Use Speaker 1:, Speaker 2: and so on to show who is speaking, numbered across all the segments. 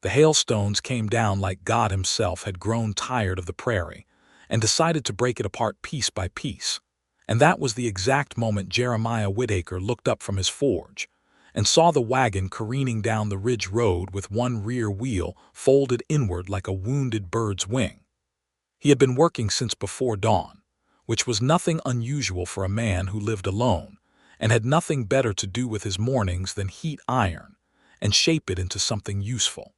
Speaker 1: The hailstones came down like God himself had grown tired of the prairie and decided to break it apart piece by piece. And that was the exact moment Jeremiah Whitaker looked up from his forge and saw the wagon careening down the ridge road with one rear wheel folded inward like a wounded bird's wing. He had been working since before dawn, which was nothing unusual for a man who lived alone and had nothing better to do with his mornings than heat iron and shape it into something useful.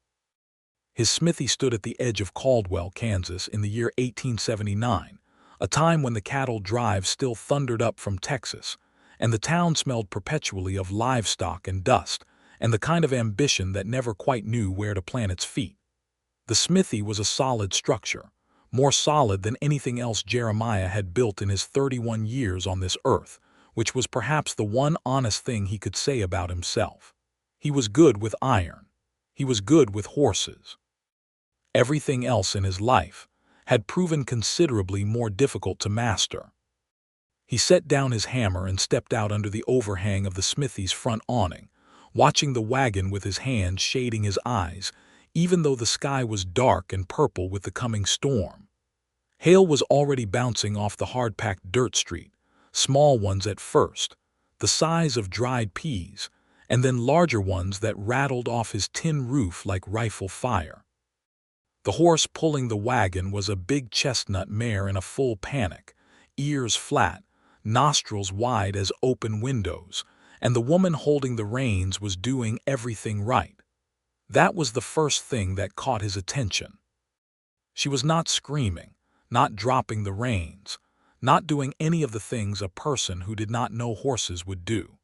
Speaker 1: His smithy stood at the edge of Caldwell, Kansas in the year 1879, a time when the cattle drive still thundered up from Texas, and the town smelled perpetually of livestock and dust and the kind of ambition that never quite knew where to plant its feet. The smithy was a solid structure, more solid than anything else Jeremiah had built in his 31 years on this earth, which was perhaps the one honest thing he could say about himself. He was good with iron. He was good with horses. Everything else in his life had proven considerably more difficult to master. He set down his hammer and stepped out under the overhang of the smithy's front awning, watching the wagon with his hand shading his eyes, even though the sky was dark and purple with the coming storm. Hail was already bouncing off the hard-packed dirt street, small ones at first, the size of dried peas, and then larger ones that rattled off his tin roof like rifle fire. The horse pulling the wagon was a big chestnut mare in a full panic, ears flat, nostrils wide as open windows, and the woman holding the reins was doing everything right. That was the first thing that caught his attention. She was not screaming, not dropping the reins, not doing any of the things a person who did not know horses would do.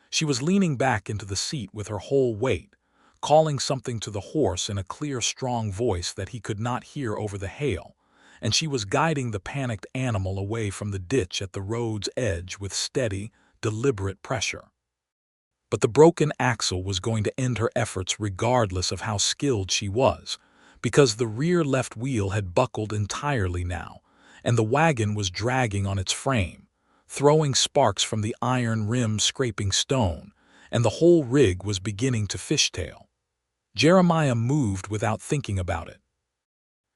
Speaker 1: She was leaning back into the seat with her whole weight, calling something to the horse in a clear, strong voice that he could not hear over the hail, and she was guiding the panicked animal away from the ditch at the road's edge with steady, deliberate pressure. But the broken axle was going to end her efforts regardless of how skilled she was, because the rear left wheel had buckled entirely now, and the wagon was dragging on its frame, throwing sparks from the iron rim scraping stone, and the whole rig was beginning to fishtail. Jeremiah moved without thinking about it.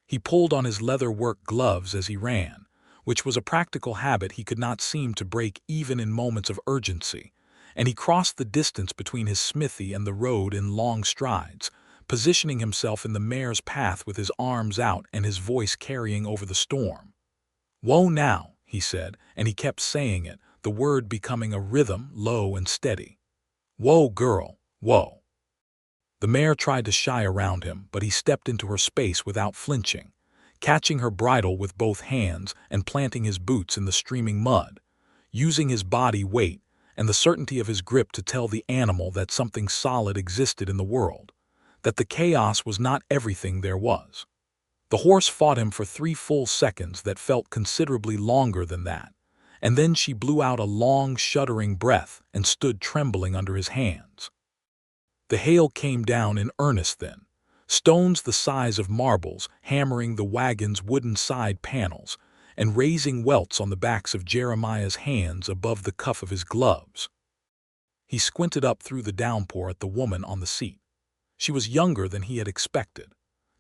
Speaker 1: He pulled on his leather work gloves as he ran, which was a practical habit he could not seem to break even in moments of urgency, and he crossed the distance between his smithy and the road in long strides, positioning himself in the mare's path with his arms out and his voice carrying over the storm. "Whoa now," he said, and he kept saying it, the word becoming a rhythm, low and steady. "Whoa, girl, whoa." The mare tried to shy around him, but he stepped into her space without flinching, catching her bridle with both hands and planting his boots in the streaming mud, using his body weight and the certainty of his grip to tell the animal that something solid existed in the world, that the chaos was not everything there was. The horse fought him for 3 full seconds that felt considerably longer than that, and then she blew out a long, shuddering breath and stood trembling under his hands. The hail came down in earnest then, stones the size of marbles hammering the wagon's wooden side panels and raising welts on the backs of Jeremiah's hands above the cuff of his gloves. He squinted up through the downpour at the woman on the seat. She was younger than he had expected,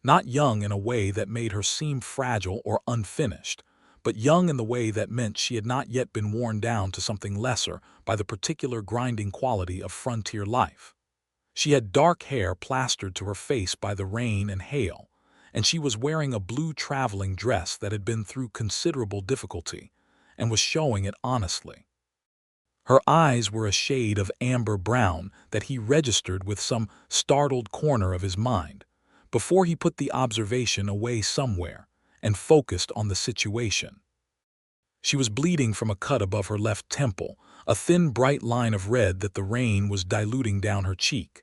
Speaker 1: not young in a way that made her seem fragile or unfinished, but young in the way that meant she had not yet been worn down to something lesser by the particular grinding quality of frontier life. She had dark hair plastered to her face by the rain and hail, and she was wearing a blue traveling dress that had been through considerable difficulty and was showing it honestly. Her eyes were a shade of amber brown that he registered with some startled corner of his mind, before he put the observation away somewhere and focused on the situation. She was bleeding from a cut above her left temple, a thin bright line of red that the rain was diluting down her cheek.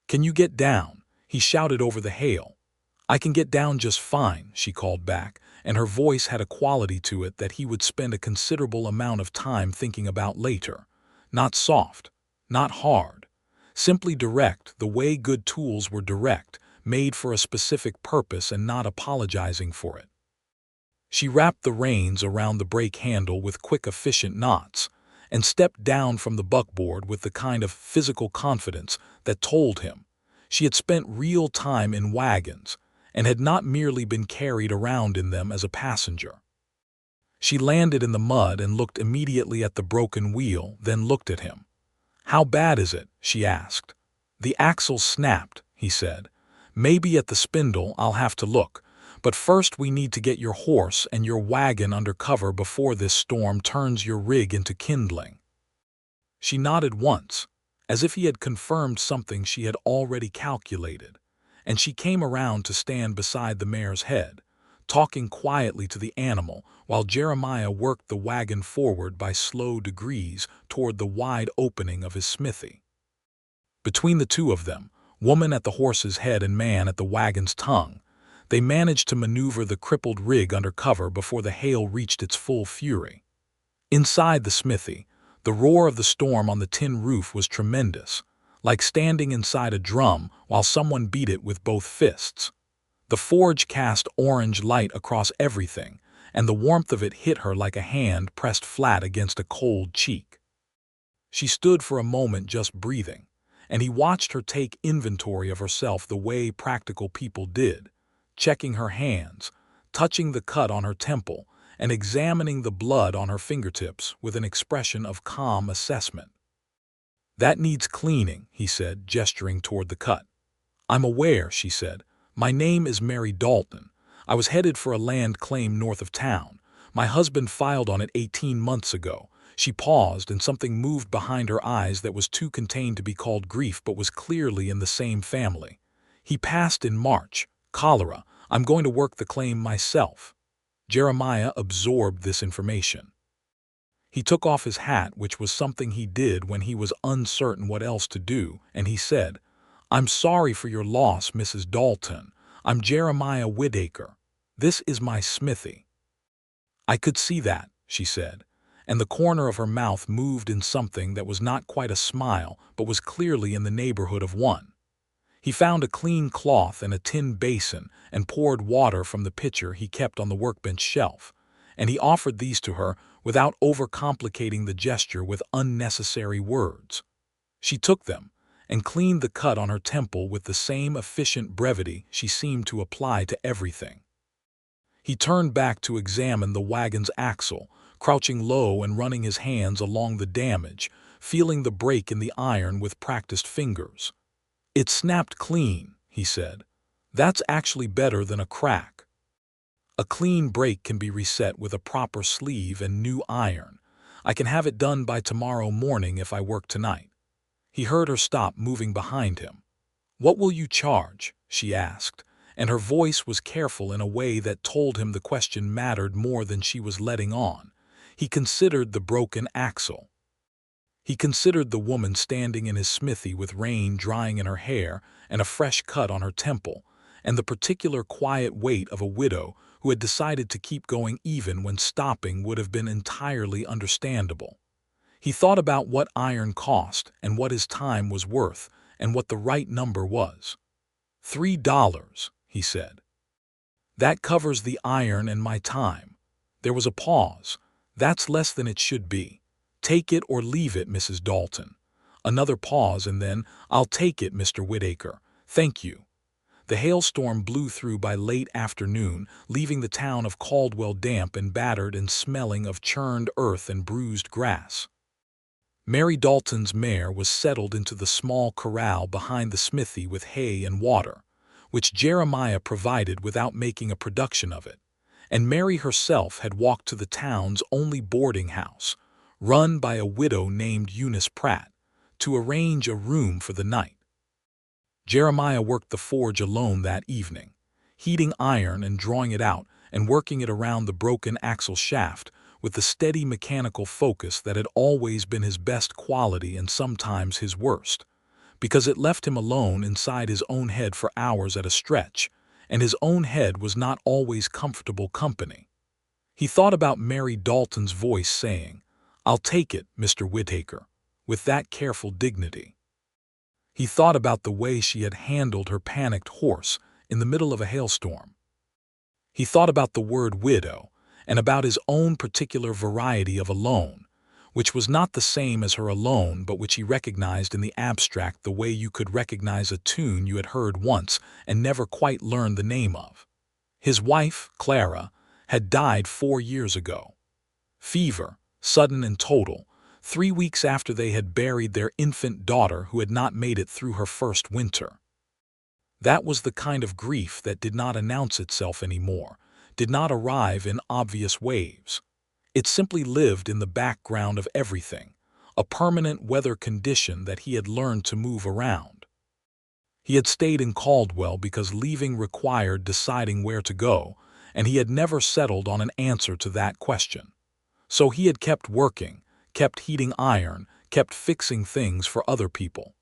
Speaker 1: "Can you get down?" he shouted over the hail. "I can get down just fine," she called back, and her voice had a quality to it that he would spend a considerable amount of time thinking about later. Not soft, not hard, simply direct, the way good tools were direct, made for a specific purpose and not apologizing for it. She wrapped the reins around the brake handle with quick, efficient knots, and stepped down from the buckboard with the kind of physical confidence that told him She had spent real time in wagons and had not merely been carried around in them as a passenger. She landed in the mud and looked immediately at the broken wheel, then looked at him. "How bad is it?" she asked. "The axle snapped," he said. "Maybe at the spindle I'll have to look, but first we need to get your horse and your wagon under cover before this storm turns your rig into kindling." She nodded once, as if he had confirmed something she had already calculated, and she came around to stand beside the mare's head, talking quietly to the animal while Jeremiah worked the wagon forward by slow degrees toward the wide opening of his smithy. Between the two of them, woman at the horse's head and man at the wagon's tongue, they managed to maneuver the crippled rig under cover before the hail reached its full fury. Inside the smithy, the roar of the storm on the tin roof was tremendous, like standing inside a drum while someone beat it with both fists. The forge cast orange light across everything, and the warmth of it hit her like a hand pressed flat against a cold cheek. She stood for a moment just breathing, and he watched her take inventory of herself the way practical people did, checking her hands, touching the cut on her temple, and examining the blood on her fingertips with an expression of calm assessment. "That needs cleaning," he said, gesturing toward the cut. "I'm aware," she said. "My name is Mary Dalton. I was headed for a land claim north of town. My husband filed on it 18 months ago." She paused, and something moved behind her eyes that was too contained to be called grief but was clearly in the same family. "He passed in March. Cholera. I'm going to work the claim myself." Jeremiah absorbed this information. He took off his hat, which was something he did when he was uncertain what else to do, and he said, "I'm sorry for your loss, Mrs. Dalton. I'm Jeremiah Whitaker. This is my smithy." "I could see that," she said, and the corner of her mouth moved in something that was not quite a smile but was clearly in the neighborhood of one. He found a clean cloth and a tin basin and poured water from the pitcher he kept on the workbench shelf, and he offered these to her without overcomplicating the gesture with unnecessary words. She took them and cleaned the cut on her temple with the same efficient brevity she seemed to apply to everything. He turned back to examine the wagon's axle, crouching low and running his hands along the damage, feeling the break in the iron with practiced fingers. "It snapped clean," he said. "That's actually better than a crack. A clean break can be reset with a proper sleeve and new iron. I can have it done by tomorrow morning if I work tonight." He heard her stop moving behind him. "What will you charge?" she asked, and her voice was careful in a way that told him the question mattered more than she was letting on. He considered the broken axle. He considered the woman standing in his smithy with rain drying in her hair and a fresh cut on her temple, and the particular quiet weight of a widow who had decided to keep going even when stopping would have been entirely understandable. He thought about what iron cost and what his time was worth and what the right number was. $3, he said. "That covers the iron and my time." There was a pause. "That's less than it should be. Take it or leave it, Mrs. Dalton." Another pause, and then, "I'll take it, Mr. Whitaker. Thank you." The hailstorm blew through by late afternoon, leaving the town of Caldwell damp and battered and smelling of churned earth and bruised grass. Mary Dalton's mare was settled into the small corral behind the smithy with hay and water, which Jeremiah provided without making a production of it, and Mary herself had walked to the town's only boarding house, run by a widow named Eunice Pratt, to arrange a room for the night. Jeremiah worked the forge alone that evening, heating iron and drawing it out and working it around the broken axle shaft with the steady mechanical focus that had always been his best quality and sometimes his worst, because it left him alone inside his own head for hours at a stretch, and his own head was not always comfortable company. He thought about Mary Dalton's voice saying, "I'll take it, Mr. Whitaker," with that careful dignity. He thought about the way she had handled her panicked horse in the middle of a hailstorm. He thought about the word widow and about his own particular variety of alone, which was not the same as her alone, but which he recognized in the abstract the way you could recognize a tune you had heard once and never quite learned the name of. His wife, Clara, had died 4 years ago. Fever, sudden and total, 3 weeks after they had buried their infant daughter who had not made it through her first winter. That was the kind of grief that did not announce itself anymore, did not arrive in obvious waves. It simply lived in the background of everything, a permanent weather condition that he had learned to move around. He had stayed in Caldwell because leaving required deciding where to go, and he had never settled on an answer to that question. So he had kept working, kept heating iron, kept fixing things for other people.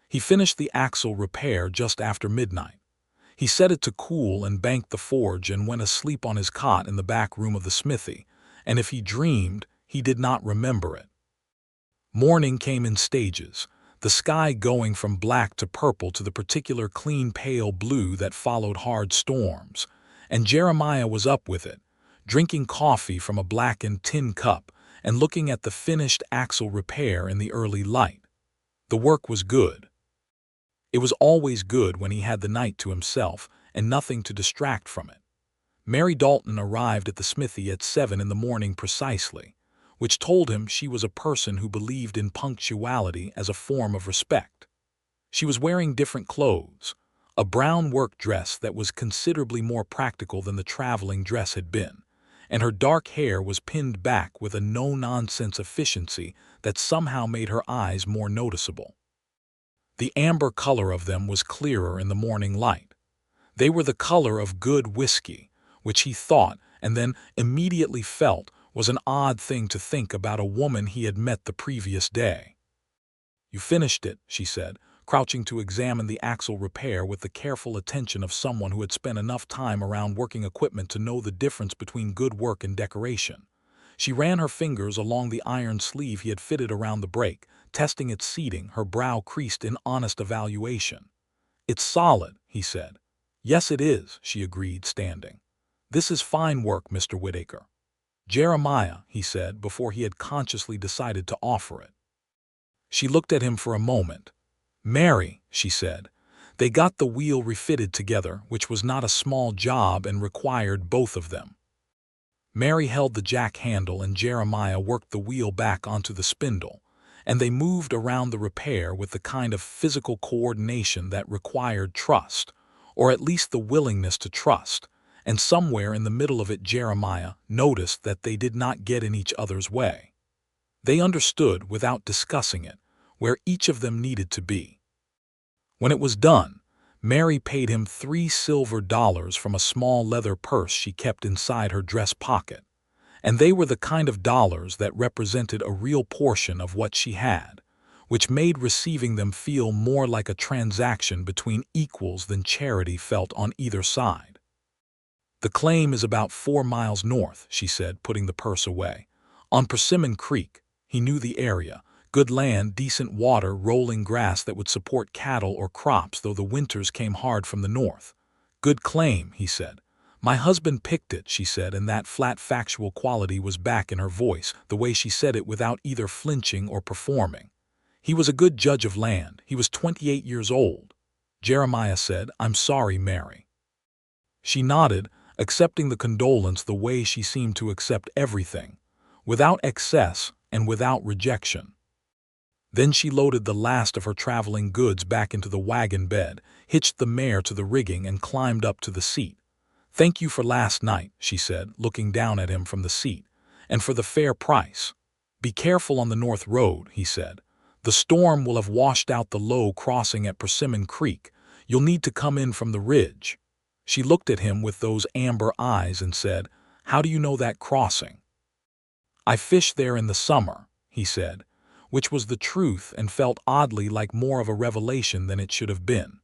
Speaker 1: He finished the axle repair just after midnight. He set it to cool and banked the forge and went asleep on his cot in the back room of the smithy, and if he dreamed, he did not remember it. Morning came in stages, the sky going from black to purple to the particular clean pale blue that followed hard storms, and Jeremiah was up with it, drinking coffee from a blackened tin cup and looking at the finished axle repair in the early light. The work was good. It was always good when he had the night to himself and nothing to distract from it. Mary Dalton arrived at the smithy at 7 in the morning precisely, which told him she was a person who believed in punctuality as a form of respect. She was wearing different clothes, a brown work dress that was considerably more practical than the traveling dress had been, and her dark hair was pinned back with a no-nonsense efficiency that somehow made her eyes more noticeable. The amber color of them was clearer in the morning light. They were the color of good whiskey, which he thought and then immediately felt was an odd thing to think about a woman he had met the previous day. "You finished it," she said, crouching to examine the axle repair with the careful attention of someone who had spent enough time around working equipment to know the difference between good work and decoration. She ran her fingers along the iron sleeve he had fitted around the brake, testing its seating, her brow creased in honest evaluation. "It's solid," he said. "Yes, it is," she agreed, standing. "This is fine work, Mr. Whitaker." "Jeremiah," he said before he had consciously decided to offer it. She looked at him for a moment. "Mary," she said. They got the wheel refitted together, which was not a small job and required both of them. Mary held the jack handle and Jeremiah worked the wheel back onto the spindle, and they moved around the repair with the kind of physical coordination that required trust, or at least the willingness to trust, and somewhere in the middle of it Jeremiah noticed that they did not get in each other's way. They understood, without discussing it, where each of them needed to be. When it was done, Mary paid him $3 silver from a small leather purse she kept inside her dress pocket, and they were the kind of dollars that represented a real portion of what she had, which made receiving them feel more like a transaction between equals than charity felt on either side. "The claim is about 4 miles north," she said, putting the purse away. "On Persimmon Creek." He knew the area. Good land, decent water, rolling grass that would support cattle or crops, though the winters came hard from the north. "Good claim," he said. "My husband picked it," she said, and that flat factual quality was back in her voice, the way she said it without either flinching or performing. "He was a good judge of land. He was 28 years old." Jeremiah said, "I'm sorry, Mary." She nodded, accepting the condolence the way she seemed to accept everything, without excess and without rejection. Then she loaded the last of her traveling goods back into the wagon bed, hitched the mare to the rigging, and climbed up to the seat. "Thank you for last night," she said, looking down at him from the seat, "and for the fair price. Be careful on the north road," he said. "The storm will have washed out the low crossing at Persimmon Creek. You'll need to come in from the ridge." She looked at him with those amber eyes and said, "How do you know that crossing?" "I fish there in the summer," he said, which was the truth and felt oddly like more of a revelation than it should have been.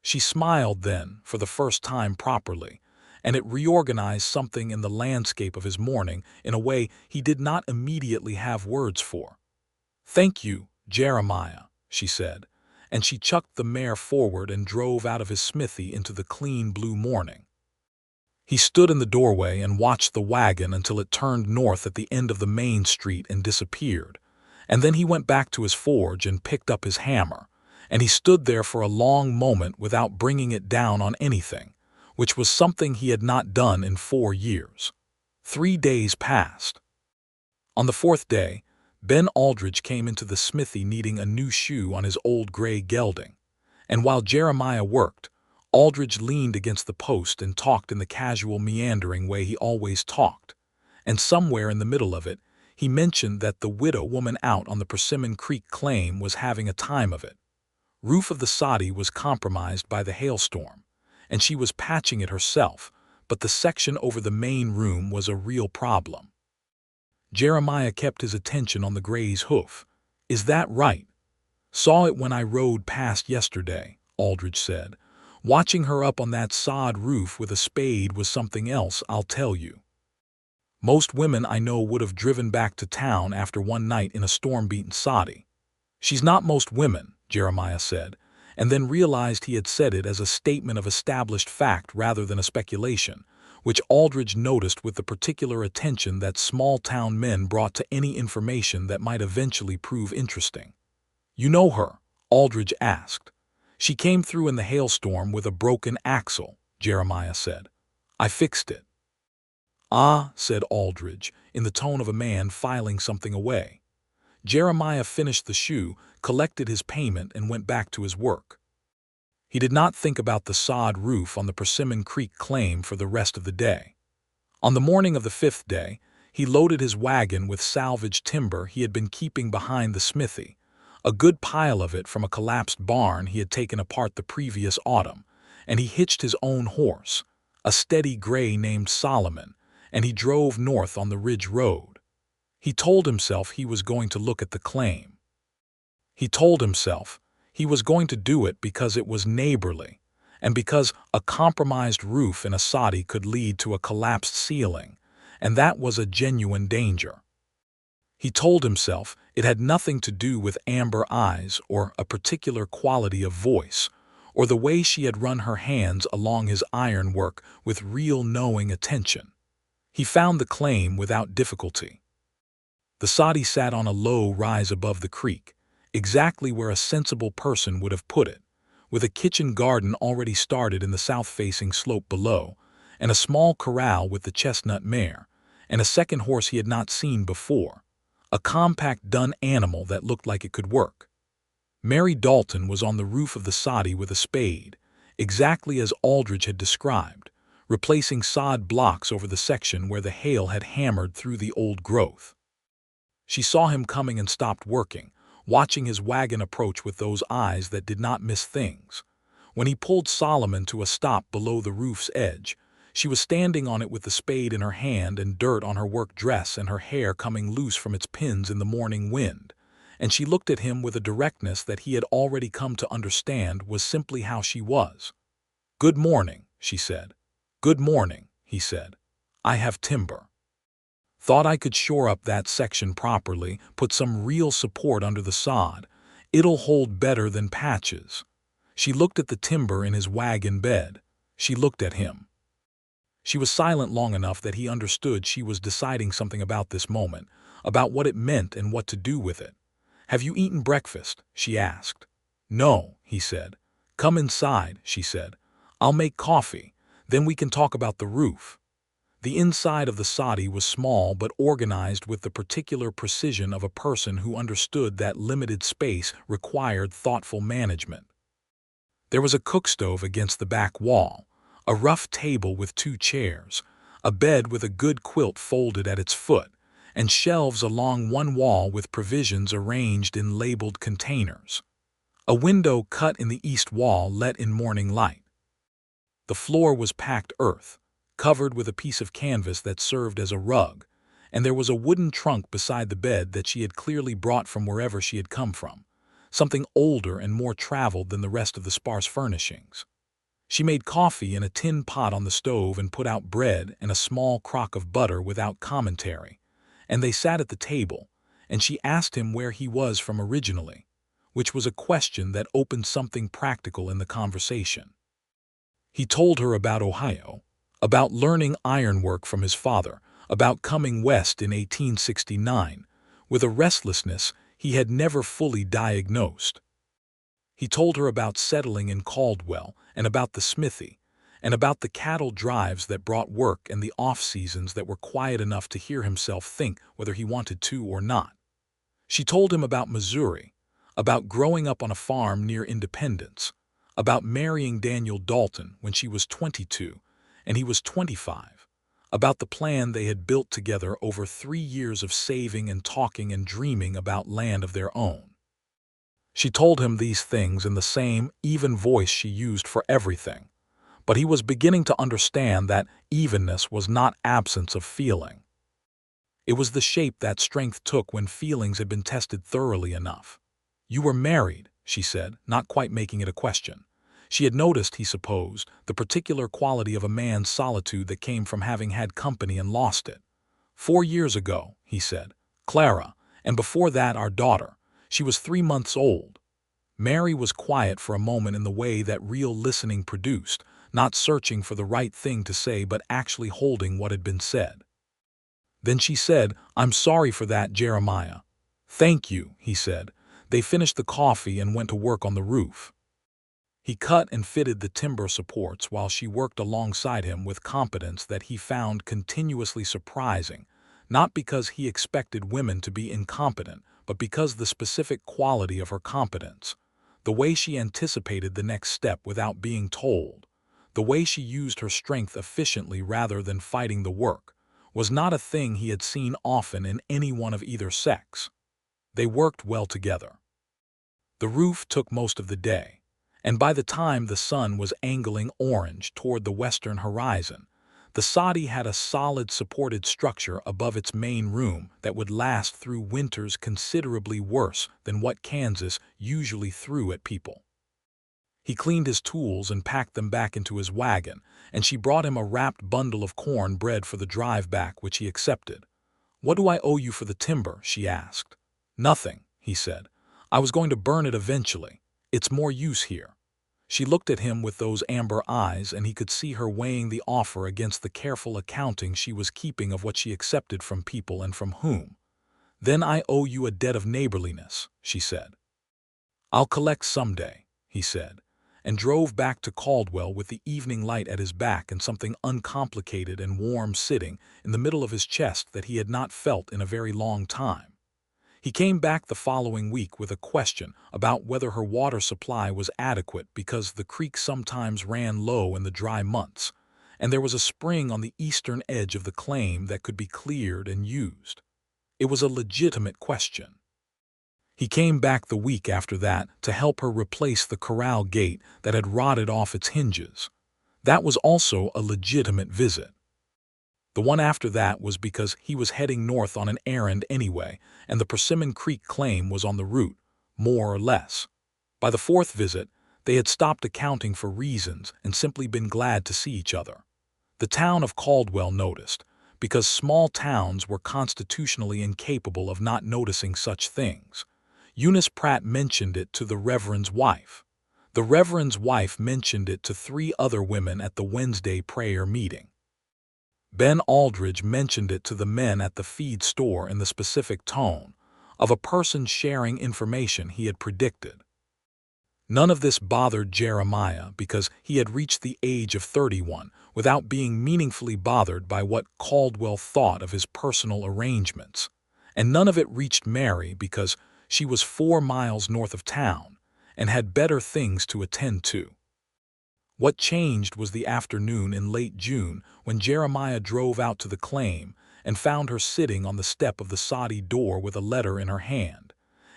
Speaker 1: She smiled then, for the first time properly, and it reorganized something in the landscape of his morning in a way he did not immediately have words for. "Thank you, Jeremiah," she said, and she chucked the mare forward and drove out of his smithy into the clean blue morning. He stood in the doorway and watched the wagon until it turned north at the end of the main street and disappeared. And then he went back to his forge and picked up his hammer, and he stood there for a long moment without bringing it down on anything, which was something he had not done in 4 years. 3 days passed. On the 4th day, Ben Aldridge came into the smithy needing a new shoe on his old gray gelding, and while Jeremiah worked, Aldridge leaned against the post and talked in the casual, meandering way he always talked, and somewhere in the middle of it, he mentioned that the widow woman out on the Persimmon Creek claim was having a time of it. Roof of the soddy was compromised by the hailstorm, and she was patching it herself, but the section over the main room was a real problem. Jeremiah kept his attention on the gray's hoof. "Is that right? Saw it when I rode past yesterday," Aldridge said. "Watching her up on that sod roof with a spade was something else, I'll tell you. Most women I know would have driven back to town after one night in a storm-beaten soddy." "She's not most women," Jeremiah said, and then realized he had said it as a statement of established fact rather than a speculation, which Aldridge noticed with the particular attention that small-town men brought to any information that might eventually prove interesting. "You know her?" Aldridge asked. "She came through in the hailstorm with a broken axle," Jeremiah said. "I fixed it." "Ah," said Aldridge, in the tone of a man filing something away. Jeremiah finished the shoe, collected his payment, and went back to his work. He did not think about the sod roof on the Persimmon Creek claim for the rest of the day. On the morning of the 5th day, he loaded his wagon with salvaged timber he had been keeping behind the smithy, a good pile of it from a collapsed barn he had taken apart the previous autumn, and he hitched his own horse, a steady gray named Solomon, and he drove north on the Ridge Road. He told himself he was going to look at the claim. He told himself he was going to do it because it was neighborly, and because a compromised roof in a soddy could lead to a collapsed ceiling, and that was a genuine danger. He told himself it had nothing to do with amber eyes or a particular quality of voice, or the way she had run her hands along his ironwork with real knowing attention. He found the claim without difficulty. The soddy sat on a low rise above the creek, exactly where a sensible person would have put it, with a kitchen garden already started in the south-facing slope below, and a small corral with the chestnut mare, and a second horse he had not seen before, a compact dun animal that looked like it could work. Mary Dalton was on the roof of the soddy with a spade, exactly as Aldridge had described, replacing sod blocks over the section where the hail had hammered through the old growth. She saw him coming and stopped working, watching his wagon approach with those eyes that did not miss things. When he pulled Solomon to a stop below the roof's edge, she was standing on it with the spade in her hand and dirt on her work dress and her hair coming loose from its pins in the morning wind, and she looked at him with a directness that he had already come to understand was simply how she was. "Good morning," she said. "Good morning," he said. "I have timber. Thought I could shore up that section properly, put some real support under the sod. It'll hold better than patches." She looked at the timber in his wagon bed. She looked at him. She was silent long enough that he understood she was deciding something about this moment, about what it meant and what to do with it. "Have you eaten breakfast?" she asked. "No," he said. "Come inside," she said. "I'll make coffee. Then we can talk about the roof." The inside of the soddy was small but organized with the particular precision of a person who understood that limited space required thoughtful management. There was a cookstove against the back wall, a rough table with 2 chairs, a bed with a good quilt folded at its foot, and shelves along one wall with provisions arranged in labeled containers. A window cut in the east wall let in morning light. The floor was packed earth, covered with a piece of canvas that served as a rug, and there was a wooden trunk beside the bed that she had clearly brought from wherever she had come from, something older and more traveled than the rest of the sparse furnishings. She made coffee in a tin pot on the stove and put out bread and a small crock of butter without commentary, and they sat at the table, and she asked him where he was from originally, which was a question that opened something practical in the conversation. He told her about Ohio, about learning ironwork from his father, about coming west in 1869, with a restlessness he had never fully diagnosed. He told her about settling in Caldwell and about the smithy, and about the cattle drives that brought work and the off-seasons that were quiet enough to hear himself think whether he wanted to or not. She told him about Missouri, about growing up on a farm near Independence, about marrying Daniel Dalton when she was 22 and he was 25, about the plan they had built together over 3 years of saving and talking and dreaming about land of their own. She told him these things in the same, even voice she used for everything, but he was beginning to understand that evenness was not absence of feeling. It was the shape that strength took when feelings had been tested thoroughly enough. "You were married," she said, not quite making it a question. She had noticed, he supposed, the particular quality of a man's solitude that came from having had company and lost it. 4 years ago, he said, Clara, and before that our daughter. She was 3 months old. Mary was quiet for a moment in the way that real listening produced, not searching for the right thing to say but actually holding what had been said. Then she said, "I'm sorry for that, Jeremiah." "Thank you," he said. They finished the coffee and went to work on the roof. He cut and fitted the timber supports while she worked alongside him with competence that he found continuously surprising, not because he expected women to be incompetent, but because the specific quality of her competence, the way she anticipated the next step without being told, the way she used her strength efficiently rather than fighting the work, was not a thing he had seen often in anyone of either sex. They worked well together. The roof took most of the day, and by the time the sun was angling orange toward the western horizon, the soddy had a solid supported structure above its main room that would last through winters considerably worse than what Kansas usually threw at people. He cleaned his tools and packed them back into his wagon, and she brought him a wrapped bundle of corn bread for the drive back, which he accepted. "What do I owe you for the timber?" she asked. "Nothing," he said. "I was going to burn it eventually. It's more use here." She looked at him with those amber eyes, and he could see her weighing the offer against the careful accounting she was keeping of what she accepted from people and from whom. "Then I owe you a debt of neighborliness," she said. "I'll collect someday," he said, and drove back to Caldwell with the evening light at his back and something uncomplicated and warm sitting in the middle of his chest that he had not felt in a very long time. He came back the following week with a question about whether her water supply was adequate because the creek sometimes ran low in the dry months, and there was a spring on the eastern edge of the claim that could be cleared and used. It was a legitimate question. He came back the week after that to help her replace the corral gate that had rotted off its hinges. That was also a legitimate visit. The one after that was because he was heading north on an errand anyway, and the Persimmon Creek claim was on the route, more or less. By the fourth visit, they had stopped accounting for reasons and simply been glad to see each other. The town of Caldwell noticed, because small towns were constitutionally incapable of not noticing such things. Eunice Pratt mentioned it to the Reverend's wife. The Reverend's wife mentioned it to 3 other women at the Wednesday prayer meeting. Ben Aldridge mentioned it to the men at the feed store in the specific tone of a person sharing information he had predicted. None of this bothered Jeremiah because he had reached the age of 31 without being meaningfully bothered by what Caldwell thought of his personal arrangements, and none of it reached Mary because she was 4 miles north of town and had better things to attend to. What changed was the afternoon in late June when Jeremiah drove out to the claim and found her sitting on the step of the soddy door with a letter in her hand,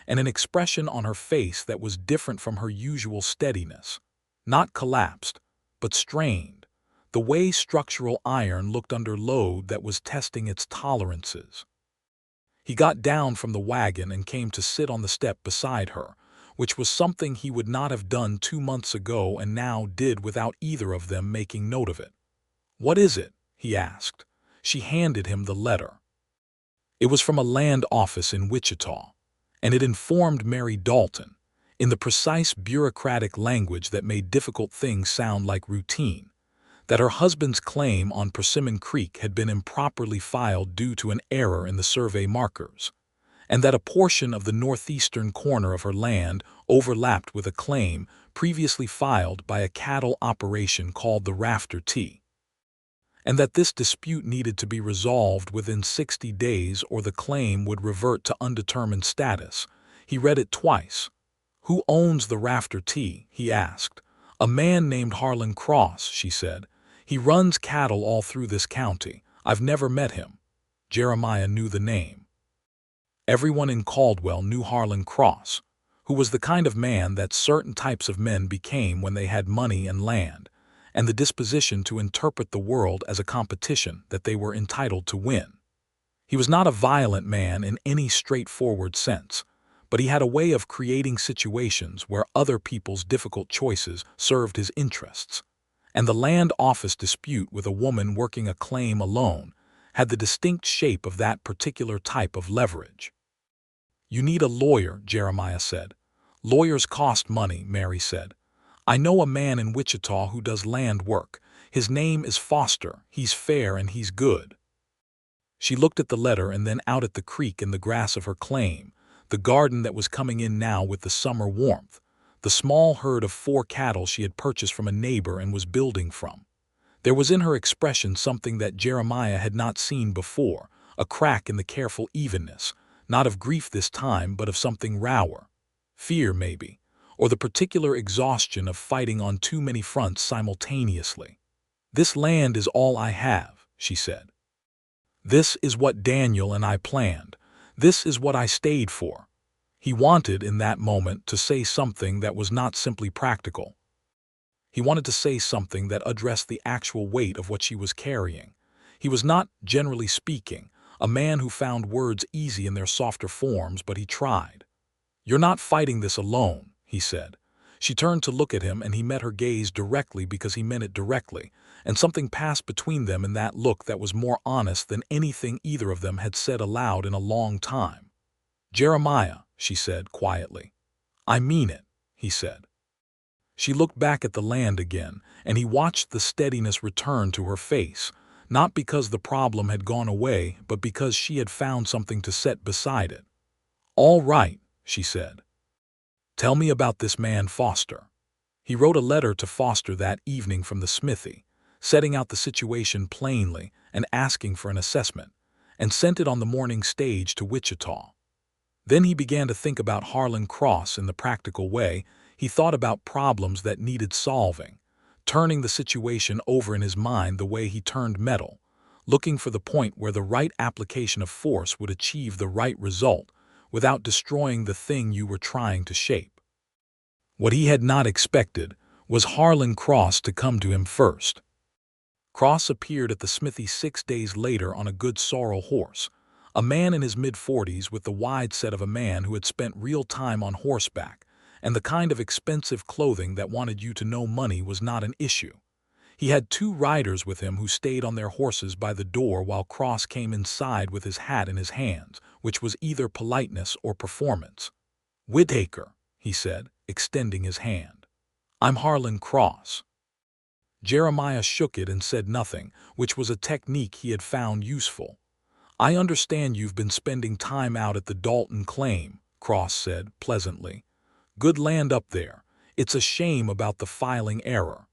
Speaker 1: and an expression on her face that was different from her usual steadiness. Not collapsed, but strained, the way structural iron looked under load that was testing its tolerances. He got down from the wagon and came to sit on the step beside her, which was something he would not have done 2 months ago and now did without either of them making note of it. "What is it?" he asked. She handed him the letter. It was from a land office in Wichita, and it informed Mary Dalton, in the precise bureaucratic language that made difficult things sound like routine, that her husband's claim on Persimmon Creek had been improperly filed due to an error in the survey markers, and that a portion of the northeastern corner of her land overlapped with a claim previously filed by a cattle operation called the Rafter T, and that this dispute needed to be resolved within 60 days or the claim would revert to undetermined status. He read it twice. "Who owns the Rafter T?" he asked. "A man named Harlan Cross," she said. "He runs cattle all through this county. I've never met him." Jeremiah knew the name. Everyone in Caldwell knew Harlan Cross, who was the kind of man that certain types of men became when they had money and land, and the disposition to interpret the world as a competition that they were entitled to win. He was not a violent man in any straightforward sense, but he had a way of creating situations where other people's difficult choices served his interests, and the land office dispute with a woman working a claim alone had the distinct shape of that particular type of leverage. "You need a lawyer," Jeremiah said. "Lawyers cost money," Mary said. "I know a man in Wichita who does land work. His name is Foster. He's fair and he's good." She looked at the letter and then out at the creek and the grass of her claim, the garden that was coming in now with the summer warmth, the small herd of 4 cattle she had purchased from a neighbor and was building from. There was in her expression something that Jeremiah had not seen before, a crack in the careful evenness, not of grief this time but of something rawer. Fear, maybe, or the particular exhaustion of fighting on too many fronts simultaneously. "This land is all I have," she said. "This is what Daniel and I planned. This is what I stayed for." He wanted, in that moment, to say something that was not simply practical. He wanted to say something that addressed the actual weight of what she was carrying. He was not, generally speaking, a man who found words easy in their softer forms, but he tried. "You're not fighting this alone," he said. She turned to look at him and he met her gaze directly because he meant it directly, and something passed between them in that look that was more honest than anything either of them had said aloud in a long time. "Jeremiah," she said quietly. "I mean it," he said. She looked back at the land again, and he watched the steadiness return to her face, not because the problem had gone away, but because she had found something to set beside it. "All right," she said. "Tell me about this man Foster." He wrote a letter to Foster that evening from the smithy, setting out the situation plainly and asking for an assessment, and sent it on the morning stage to Wichita. Then he began to think about Harlan Cross in the practical way. He thought about problems that needed solving, turning the situation over in his mind the way he turned metal, looking for the point where the right application of force would achieve the right result without destroying the thing you were trying to shape. What he had not expected was Harlan Cross to come to him first. Cross appeared at the smithy 6 days later on a good sorrel horse, a man in his mid-40s with the wide set of a man who had spent real time on horseback, and the kind of expensive clothing that wanted you to know money was not an issue. He had 2 riders with him who stayed on their horses by the door while Cross came inside with his hat in his hands, which was either politeness or performance. "Whitaker," he said, extending his hand. "I'm Harlan Cross." Jeremiah shook it and said nothing, which was a technique he had found useful. "I understand you've been spending time out at the Dalton claim," Cross said pleasantly. "Good land up there. It's a shame about the filing error."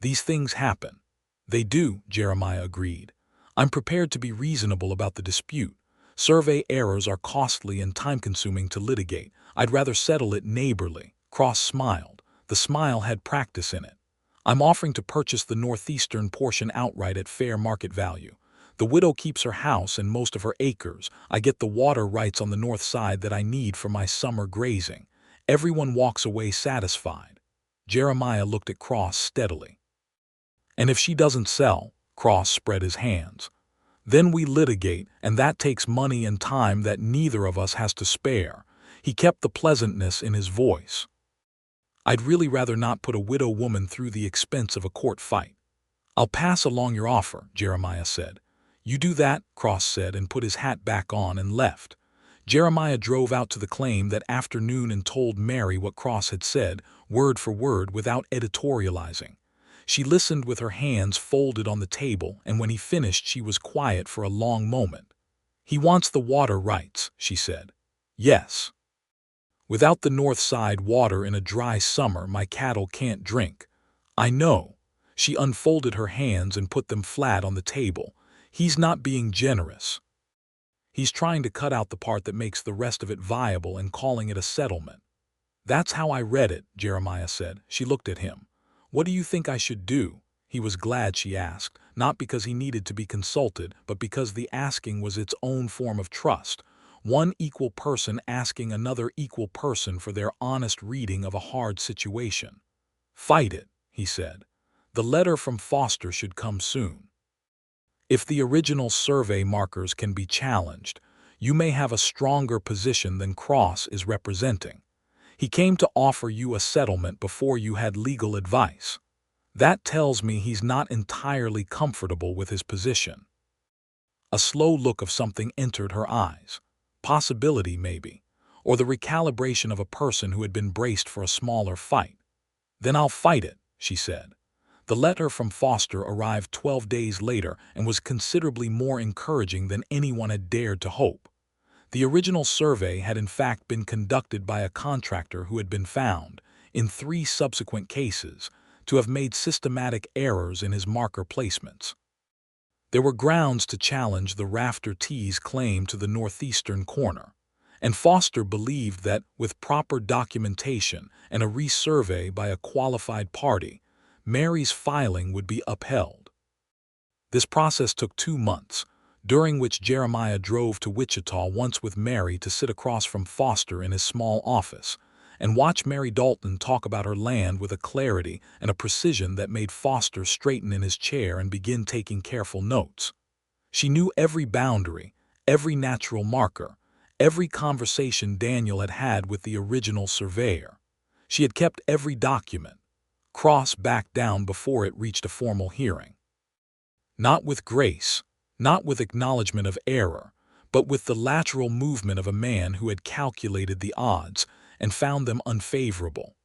Speaker 1: "These things happen." "They do," Jeremiah agreed. "I'm prepared to be reasonable about the dispute. Survey errors are costly and time-consuming to litigate. I'd rather settle it neighborly." Cross smiled. The smile had practice in it. "I'm offering to purchase the northeastern portion outright at fair market value. The widow keeps her house and most of her acres. I get the water rights on the north side that I need for my summer grazing. Everyone walks away satisfied." Jeremiah looked at Cross steadily. "And if she doesn't sell?" Cross spread his hands. "Then we litigate, and that takes money and time that neither of us has to spare." He kept the pleasantness in his voice. "I'd really rather not put a widow woman through the expense of a court fight." "I'll pass along your offer," Jeremiah said. "You do that," Cross said, and put his hat back on and left. Jeremiah drove out to the claim that afternoon and told Mary what Cross had said, word for word, without editorializing. She listened with her hands folded on the table, and when he finished she was quiet for a long moment. "He wants the water rights," she said. "Yes. Without the north side water in a dry summer, my cattle can't drink." "I know." She unfolded her hands and put them flat on the table. "He's not being generous. He's trying to cut out the part that makes the rest of it viable and calling it a settlement." "That's how I read it," Jeremiah said. She looked at him. "What do you think I should do?" He was glad she asked, not because he needed to be consulted, but because the asking was its own form of trust. One equal person asking another equal person for their honest reading of a hard situation. "Fight it," he said. "The letter from Foster should come soon. If the original survey markers can be challenged, you may have a stronger position than Cross is representing. He came to offer you a settlement before you had legal advice. That tells me he's not entirely comfortable with his position." A slow look of something entered her eyes. Possibility, maybe, or the recalibration of a person who had been braced for a smaller fight. "Then I'll fight it," she said. The letter from Foster arrived 12 days later and was considerably more encouraging than anyone had dared to hope. The original survey had in fact been conducted by a contractor who had been found, in 3 subsequent cases, to have made systematic errors in his marker placements. There were grounds to challenge the Rafter T's claim to the northeastern corner, and Foster believed that, with proper documentation and a resurvey by a qualified party, Mary's filing would be upheld. This process took 2 months, during which Jeremiah drove to Wichita once with Mary to sit across from Foster in his small office and watch Mary Dalton talk about her land with a clarity and a precision that made Foster straighten in his chair and begin taking careful notes. She knew every boundary, every natural marker, every conversation Daniel had had with the original surveyor. She had kept every document. Cross backed down before it reached a formal hearing. Not with grace, not with acknowledgement of error, but with the lateral movement of a man who had calculated the odds and found them unfavorable.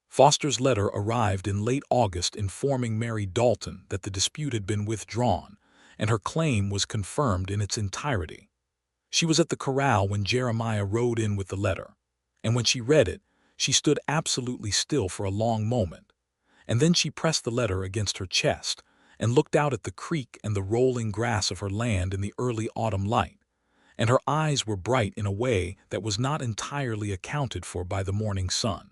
Speaker 1: Foster's letter arrived in late August informing Mary Dalton that the dispute had been withdrawn, and her claim was confirmed in its entirety. She was at the corral when Jeremiah rode in with the letter, and when she read it, she stood absolutely still for a long moment, and then she pressed the letter against her chest and looked out at the creek and the rolling grass of her land in the early autumn light, and her eyes were bright in a way that was not entirely accounted for by the morning sun.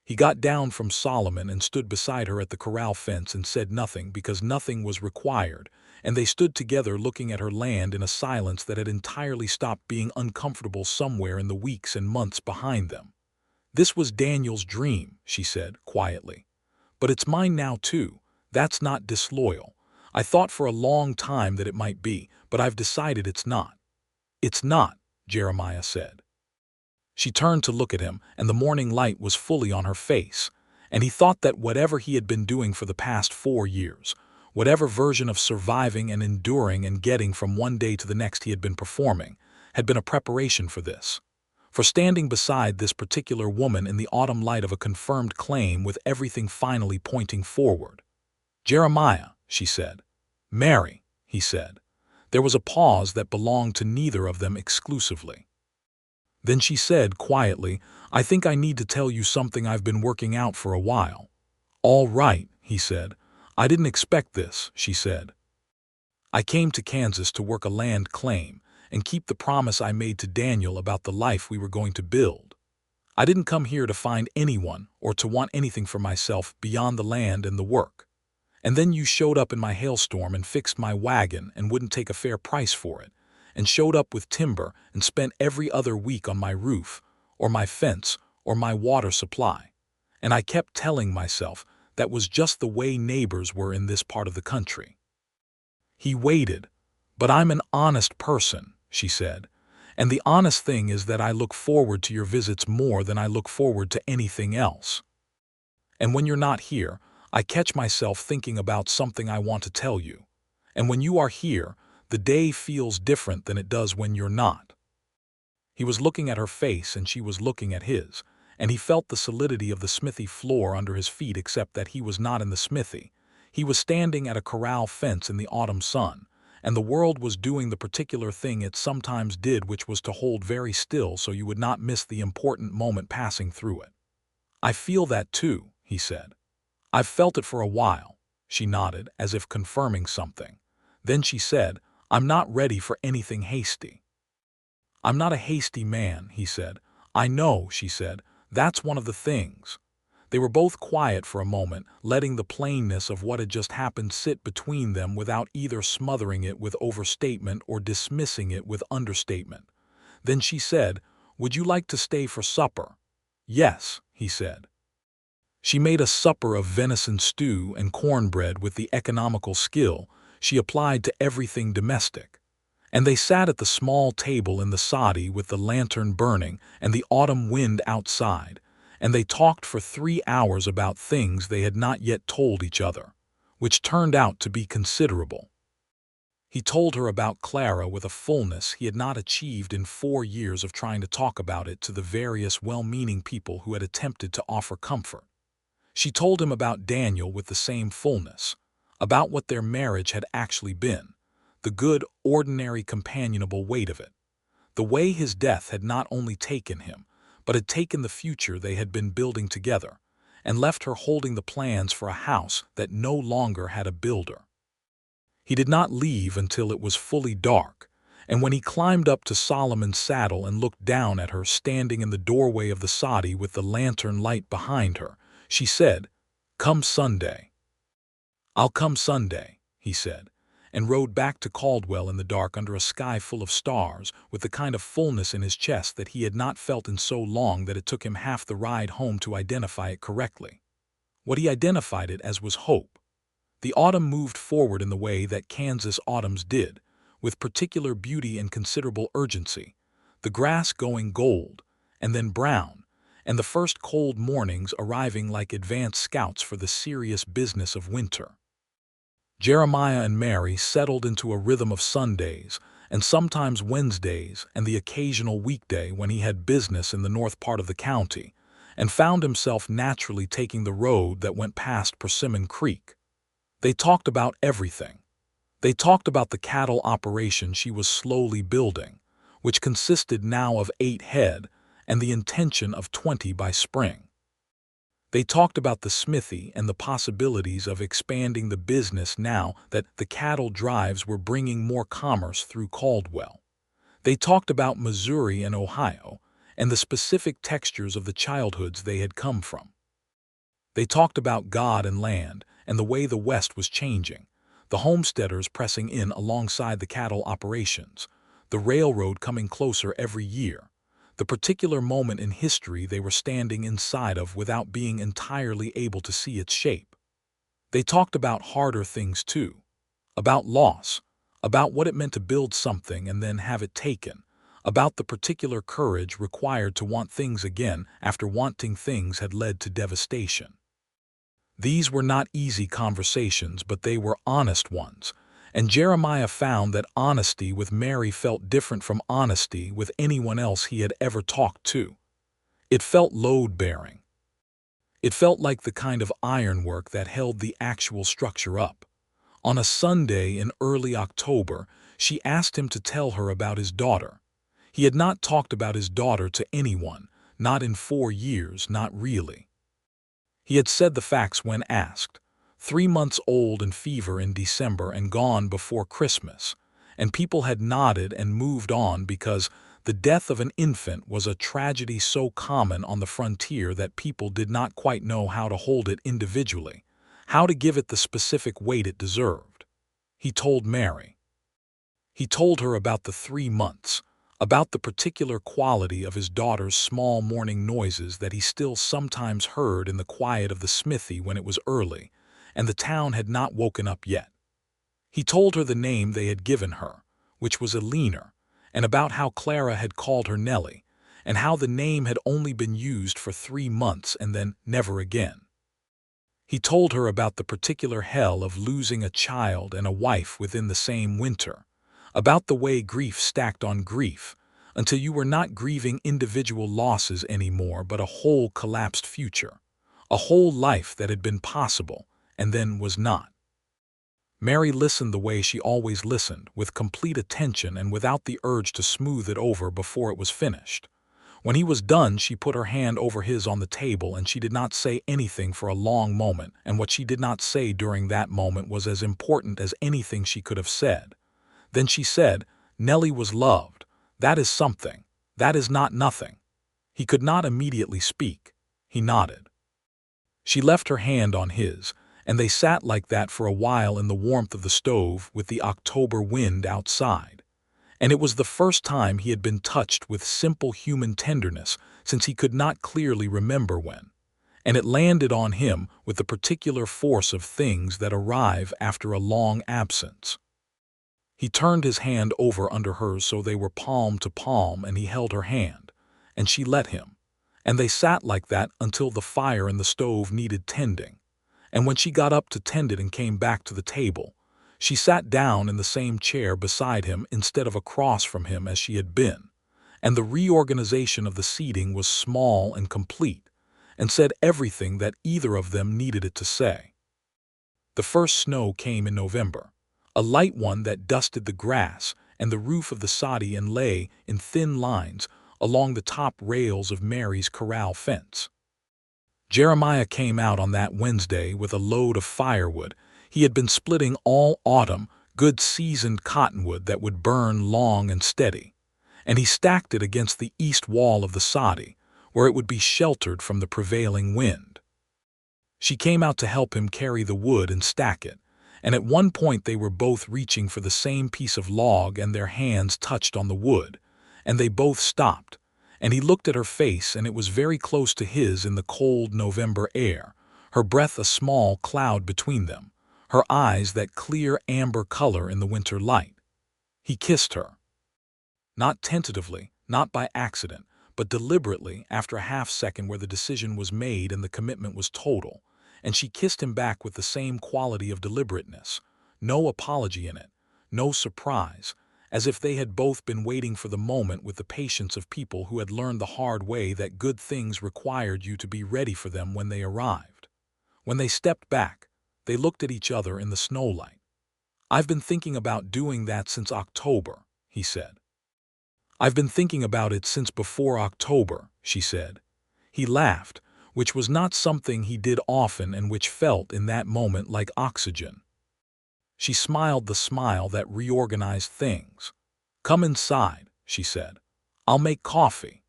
Speaker 1: He got down from Solomon and stood beside her at the corral fence and said nothing because nothing was required, and they stood together looking at her land in a silence that had entirely stopped being uncomfortable somewhere in the weeks and months behind them. "This was Daniel's dream," she said quietly. "But it's mine now too. That's not disloyal. I thought for a long time that it might be, but I've decided it's not." "It's not," Jeremiah said. She turned to look at him, and the morning light was fully on her face, and he thought that whatever he had been doing for the past 4 years, whatever version of surviving and enduring and getting from one day to the next he had been performing, had been a preparation for this. For standing beside this particular woman in the autumn light of a confirmed claim with everything finally pointing forward. "Jeremiah," she said. "Mary," he said. There was a pause that belonged to neither of them exclusively. Then she said quietly, "I think I need to tell you something I've been working out for a while." "All right," he said. "I didn't expect this," she said. "I came to Kansas to work a land claim and keep the promise I made to Daniel about the life we were going to build. I didn't come here to find anyone or to want anything for myself beyond the land and the work. And then you showed up in my hailstorm and fixed my wagon and wouldn't take a fair price for it, and showed up with timber and spent every other week on my roof, or my fence, or my water supply. And I kept telling myself that was just the way neighbors were in this part of the country." He waited. "But I'm an honest person," she said, "and the honest thing is that I look forward to your visits more than I look forward to anything else. And when you're not here, I catch myself thinking about something I want to tell you. And when you are here, the day feels different than it does when you're not." He was looking at her face and she was looking at his, and he felt the solidity of the smithy floor under his feet, except that he was not in the smithy. He was standing at a corral fence in the autumn sun, and the world was doing the particular thing it sometimes did, which was to hold very still so you would not miss the important moment passing through it. "I feel that too," he said. "I've felt it for a while." She nodded, as if confirming something. Then she said, "I'm not ready for anything hasty." "I'm not a hasty man," he said. "I know," she said. "That's one of the things." They were both quiet for a moment, letting the plainness of what had just happened sit between them without either smothering it with overstatement or dismissing it with understatement. Then she said, "Would you like to stay for supper?" "Yes," he said. She made a supper of venison stew and cornbread with the economical skill she applied to everything domestic, and they sat at the small table in the soddy with the lantern burning and the autumn wind outside, and they talked for 3 hours about things they had not yet told each other, which turned out to be considerable. He told her about Clara with a fullness he had not achieved in 4 years of trying to talk about it to the various well-meaning people who had attempted to offer comfort. She told him about Daniel with the same fullness, about what their marriage had actually been, the good, ordinary, companionable weight of it, the way his death had not only taken him, but had taken the future they had been building together, and left her holding the plans for a house that no longer had a builder. He did not leave until it was fully dark, and when he climbed up to Solomon's saddle and looked down at her standing in the doorway of the soddy with the lantern light behind her, she said, "Come Sunday." "I'll come Sunday," he said, and rode back to Caldwell in the dark under a sky full of stars, with the kind of fullness in his chest that he had not felt in so long that it took him half the ride home to identify it correctly. What he identified it as was hope. The autumn moved forward in the way that Kansas autumns did, with particular beauty and considerable urgency, the grass going gold, and then brown, and the first cold mornings arriving like advance scouts for the serious business of winter. Jeremiah and Mary settled into a rhythm of Sundays, and sometimes Wednesdays and the occasional weekday when he had business in the north part of the county, and found himself naturally taking the road that went past Persimmon Creek. They talked about everything. They talked about the cattle operation she was slowly building, which consisted now of 8 head, and the intention of 20 by spring. They talked about the smithy and the possibilities of expanding the business now that the cattle drives were bringing more commerce through Caldwell. They talked about Missouri and Ohio, and the specific textures of the childhoods they had come from. They talked about God and land, and the way the West was changing, the homesteaders pressing in alongside the cattle operations, the railroad coming closer every year, the particular moment in history they were standing inside of without being entirely able to see its shape. They talked about harder things too, about loss, about what it meant to build something and then have it taken, about the particular courage required to want things again after wanting things had led to devastation. These were not easy conversations, but they were honest ones, and Jeremiah found that honesty with Mary felt different from honesty with anyone else he had ever talked to. It felt load-bearing. It felt like the kind of ironwork that held the actual structure up. On a Sunday in early October, she asked him to tell her about his daughter. He had not talked about his daughter to anyone, not in 4 years, not really. He had said the facts when asked. 3 months old and fever in December and gone before Christmas, and people had nodded and moved on because the death of an infant was a tragedy so common on the frontier that people did not quite know how to hold it individually, how to give it the specific weight it deserved. He told Mary. He told her about the 3 months, about the particular quality of his daughter's small morning noises that he still sometimes heard in the quiet of the smithy when it was early, and the town had not woken up yet. He told her the name they had given her, which was Eleanor, and about how Clara had called her Nellie, and how the name had only been used for 3 months and then never again. He told her about the particular hell of losing a child and a wife within the same winter, about the way grief stacked on grief, until you were not grieving individual losses anymore but a whole collapsed future, a whole life that had been possible and then was not. Mary listened the way she always listened, with complete attention and without the urge to smooth it over before it was finished. When he was done, she put her hand over his on the table, and she did not say anything for a long moment, and what she did not say during that moment was as important as anything she could have said. Then she said, "Nellie was loved. That is something. That is not nothing." He could not immediately speak. He nodded. She left her hand on his, and they sat like that for a while in the warmth of the stove with the October wind outside. And it was the first time he had been touched with simple human tenderness since he could not clearly remember when. And it landed on him with the particular force of things that arrive after a long absence. He turned his hand over under hers so they were palm to palm, and he held her hand, and she let him. And they sat like that until the fire in the stove needed tending. And when she got up to tend it and came back to the table, she sat down in the same chair beside him instead of across from him as she had been, and the reorganization of the seating was small and complete, and said everything that either of them needed it to say. The first snow came in November, a light one that dusted the grass and the roof of the soddy and lay in thin lines along the top rails of Mary's corral fence. Jeremiah came out on that Wednesday with a load of firewood. He had been splitting all autumn, good seasoned cottonwood that would burn long and steady, and he stacked it against the east wall of the soddy, where it would be sheltered from the prevailing wind. She came out to help him carry the wood and stack it, and at one point they were both reaching for the same piece of log and their hands touched on the wood, and they both stopped, and he looked at her face, and it was very close to his in the cold November air, her breath a small cloud between them, her eyes that clear amber color in the winter light. He kissed her. Not tentatively, not by accident, but deliberately after a half-second where the decision was made and the commitment was total, and she kissed him back with the same quality of deliberateness, no apology in it, no surprise, as if they had both been waiting for the moment with the patience of people who had learned the hard way that good things required you to be ready for them when they arrived. When they stepped back, they looked at each other in the snowlight. "I've been thinking about doing that since October," he said. "I've been thinking about it since before October," she said. He laughed, which was not something he did often and which felt in that moment like oxygen. She smiled the smile that reorganized things. "Come inside," she said. "I'll make coffee."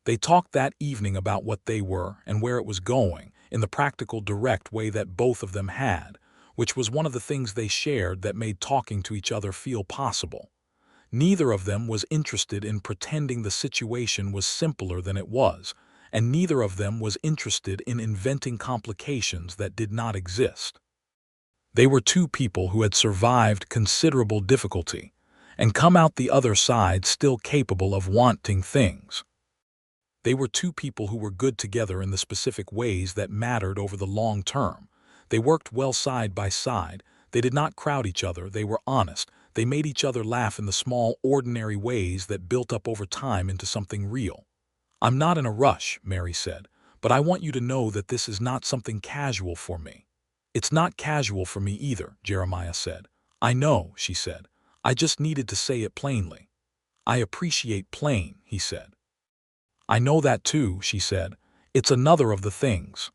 Speaker 1: They talked that evening about what they were and where it was going, in the practical, direct way that both of them had, which was one of the things they shared that made talking to each other feel possible. Neither of them was interested in pretending the situation was simpler than it was, and neither of them was interested in inventing complications that did not exist. They were two people who had survived considerable difficulty and come out the other side still capable of wanting things. They were two people who were good together in the specific ways that mattered over the long term. They worked well side by side. They did not crowd each other. They were honest. They made each other laugh in the small, ordinary ways that built up over time into something real. "I'm not in a rush," Mary said, "but I want you to know that this is not something casual for me." "It's not casual for me either," Jeremiah said. "I know," she said. "I just needed to say it plainly." "I appreciate plain," he said. "I know that too," she said. "It's another of the things."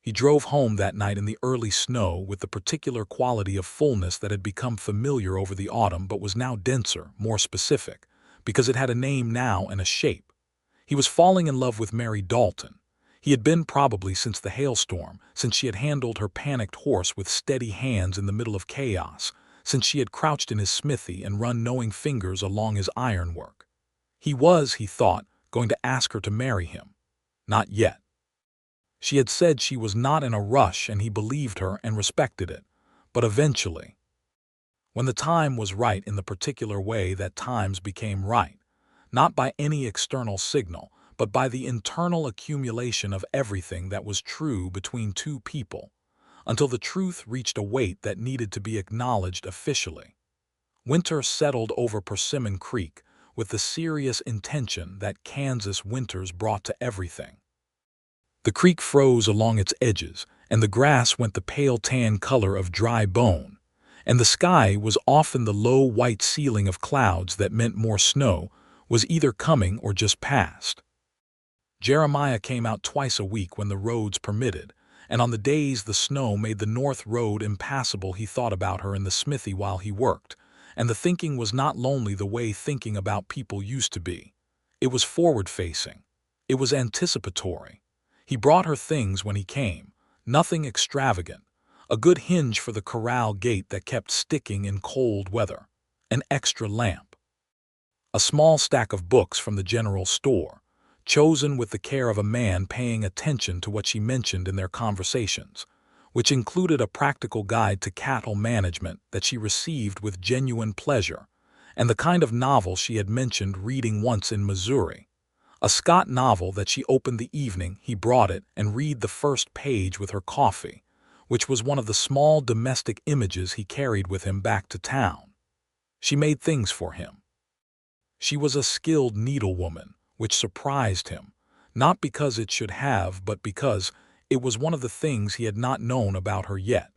Speaker 1: He drove home that night in the early snow with the particular quality of fullness that had become familiar over the autumn but was now denser, more specific, because it had a name now and a shape. He was falling in love with Mary Dalton. He had been probably since the hailstorm, since she had handled her panicked horse with steady hands in the middle of chaos, since she had crouched in his smithy and run knowing fingers along his ironwork. He was, he thought, going to ask her to marry him. Not yet. She had said she was not in a rush, and he believed her and respected it. But eventually, when the time was right in the particular way that times became right, not by any external signal, but by the internal accumulation of everything that was true between two people, until the truth reached a weight that needed to be acknowledged officially. Winter settled over Persimmon Creek with the serious intention that Kansas winters brought to everything. The creek froze along its edges, and the grass went the pale tan color of dry bone, and the sky was often the low white ceiling of clouds that meant more snow was either coming or just past. Jeremiah came out twice a week when the roads permitted, and on the days the snow made the north road impassable he thought about her in the smithy while he worked, and the thinking was not lonely the way thinking about people used to be. It was forward-facing. It was anticipatory. He brought her things when he came, nothing extravagant, a good hinge for the corral gate that kept sticking in cold weather, an extra lamp, a small stack of books from the general store, chosen with the care of a man paying attention to what she mentioned in their conversations, which included a practical guide to cattle management that she received with genuine pleasure, and the kind of novel she had mentioned reading once in Missouri. A Scott novel that she opened the evening he brought it and read the first page with her coffee, which was one of the small domestic images he carried with him back to town. She made things for him. She was a skilled needlewoman, which surprised him, not because it should have, but because it was one of the things he had not known about her yet.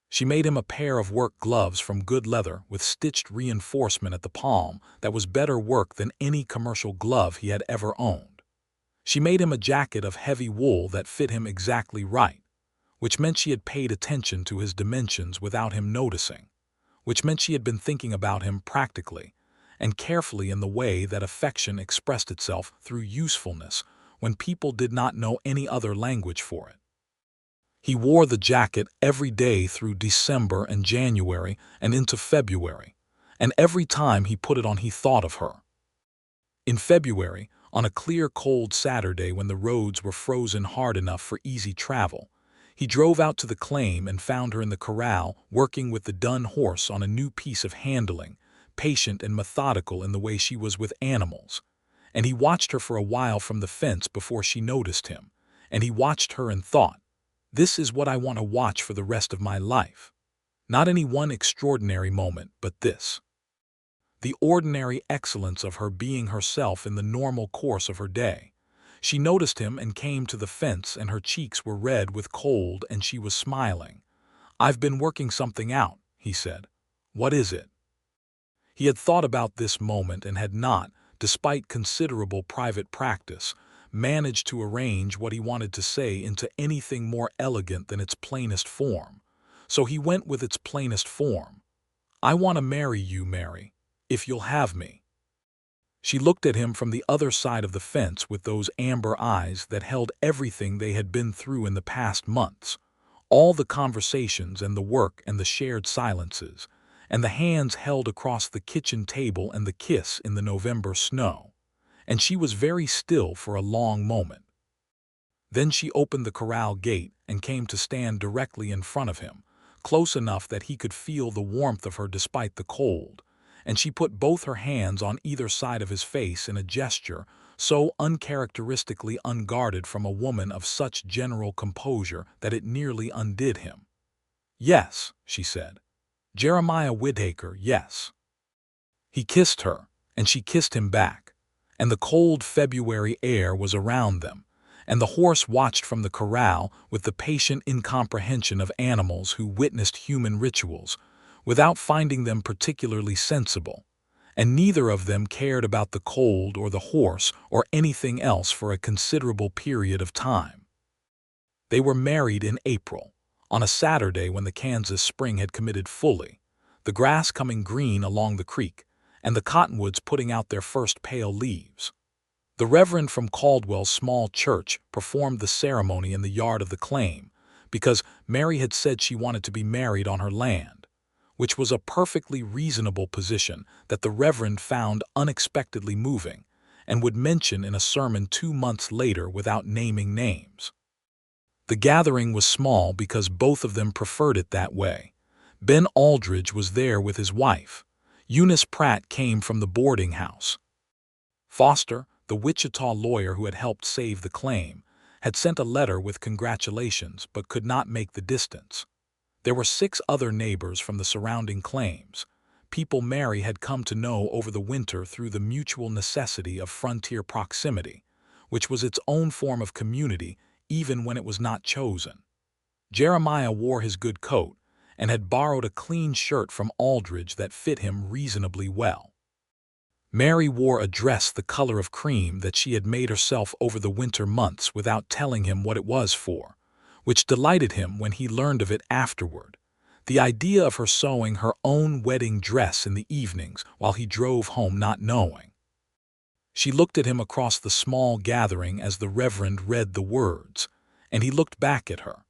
Speaker 1: She made him a pair of work gloves from good leather with stitched reinforcement at the palm that was better work than any commercial glove he had ever owned. She made him a jacket of heavy wool that fit him exactly right, which meant she had paid attention to his dimensions without him noticing, which meant she had been thinking about him practically and carefully in the way that affection expressed itself through usefulness when people did not know any other language for it. He wore the jacket every day through December and January and into February, and every time he put it on he thought of her. In February, on a clear cold Saturday when the roads were frozen hard enough for easy travel, he drove out to the claim and found her in the corral working with the dun horse on a new piece of handling, patient and methodical in the way she was with animals, and he watched her for a while from the fence before she noticed him, and he watched her and thought, "This is what I want to watch for the rest of my life. Not any one extraordinary moment, but this." The ordinary excellence of her being herself in the normal course of her day. She noticed him and came to the fence, and her cheeks were red with cold and she was smiling. "I've been working something out," he said. "What is it?" He had thought about this moment and had not, despite considerable private practice, managed to arrange what he wanted to say into anything more elegant than its plainest form. So he went with its plainest form. "I want to marry you, Mary, if you'll have me." She looked at him from the other side of the fence with those amber eyes that held everything they had been through in the past months, all the conversations and the work and the shared silences, and the hands held across the kitchen table and the kiss in the November snow. And she was very still for a long moment. Then she opened the corral gate and came to stand directly in front of him, close enough that he could feel the warmth of her despite the cold, and she put both her hands on either side of his face in a gesture so uncharacteristically unguarded from a woman of such general composure that it nearly undid him. "Yes," she said. "Jeremiah Whitaker, yes." He kissed her, and she kissed him back, and the cold February air was around them, and the horse watched from the corral with the patient incomprehension of animals who witnessed human rituals without finding them particularly sensible, and neither of them cared about the cold or the horse or anything else for a considerable period of time. They were married in April, on a Saturday when the Kansas spring had committed fully, the grass coming green along the creek, and the cottonwoods putting out their first pale leaves. The reverend from Caldwell's small church performed the ceremony in the yard of the claim, because Mary had said she wanted to be married on her land, which was a perfectly reasonable position that the reverend found unexpectedly moving, and would mention in a sermon 2 months later without naming names. The gathering was small because both of them preferred it that way. Ben Aldridge was there with his wife. Eunice Pratt came from the boarding house. Foster, the Wichita lawyer who had helped save the claim, had sent a letter with congratulations but could not make the distance. There were 6 other neighbors from the surrounding claims, people Mary had come to know over the winter through the mutual necessity of frontier proximity, which was its own form of community even when it was not chosen. Jeremiah wore his good coat and had borrowed a clean shirt from Aldridge that fit him reasonably well. Mary wore a dress the color of cream that she had made herself over the winter months without telling him what it was for, which delighted him when he learned of it afterward. The idea of her sewing her own wedding dress in the evenings while he drove home not knowing. She looked at him across the small gathering as the Reverend read the words, and he looked back at her,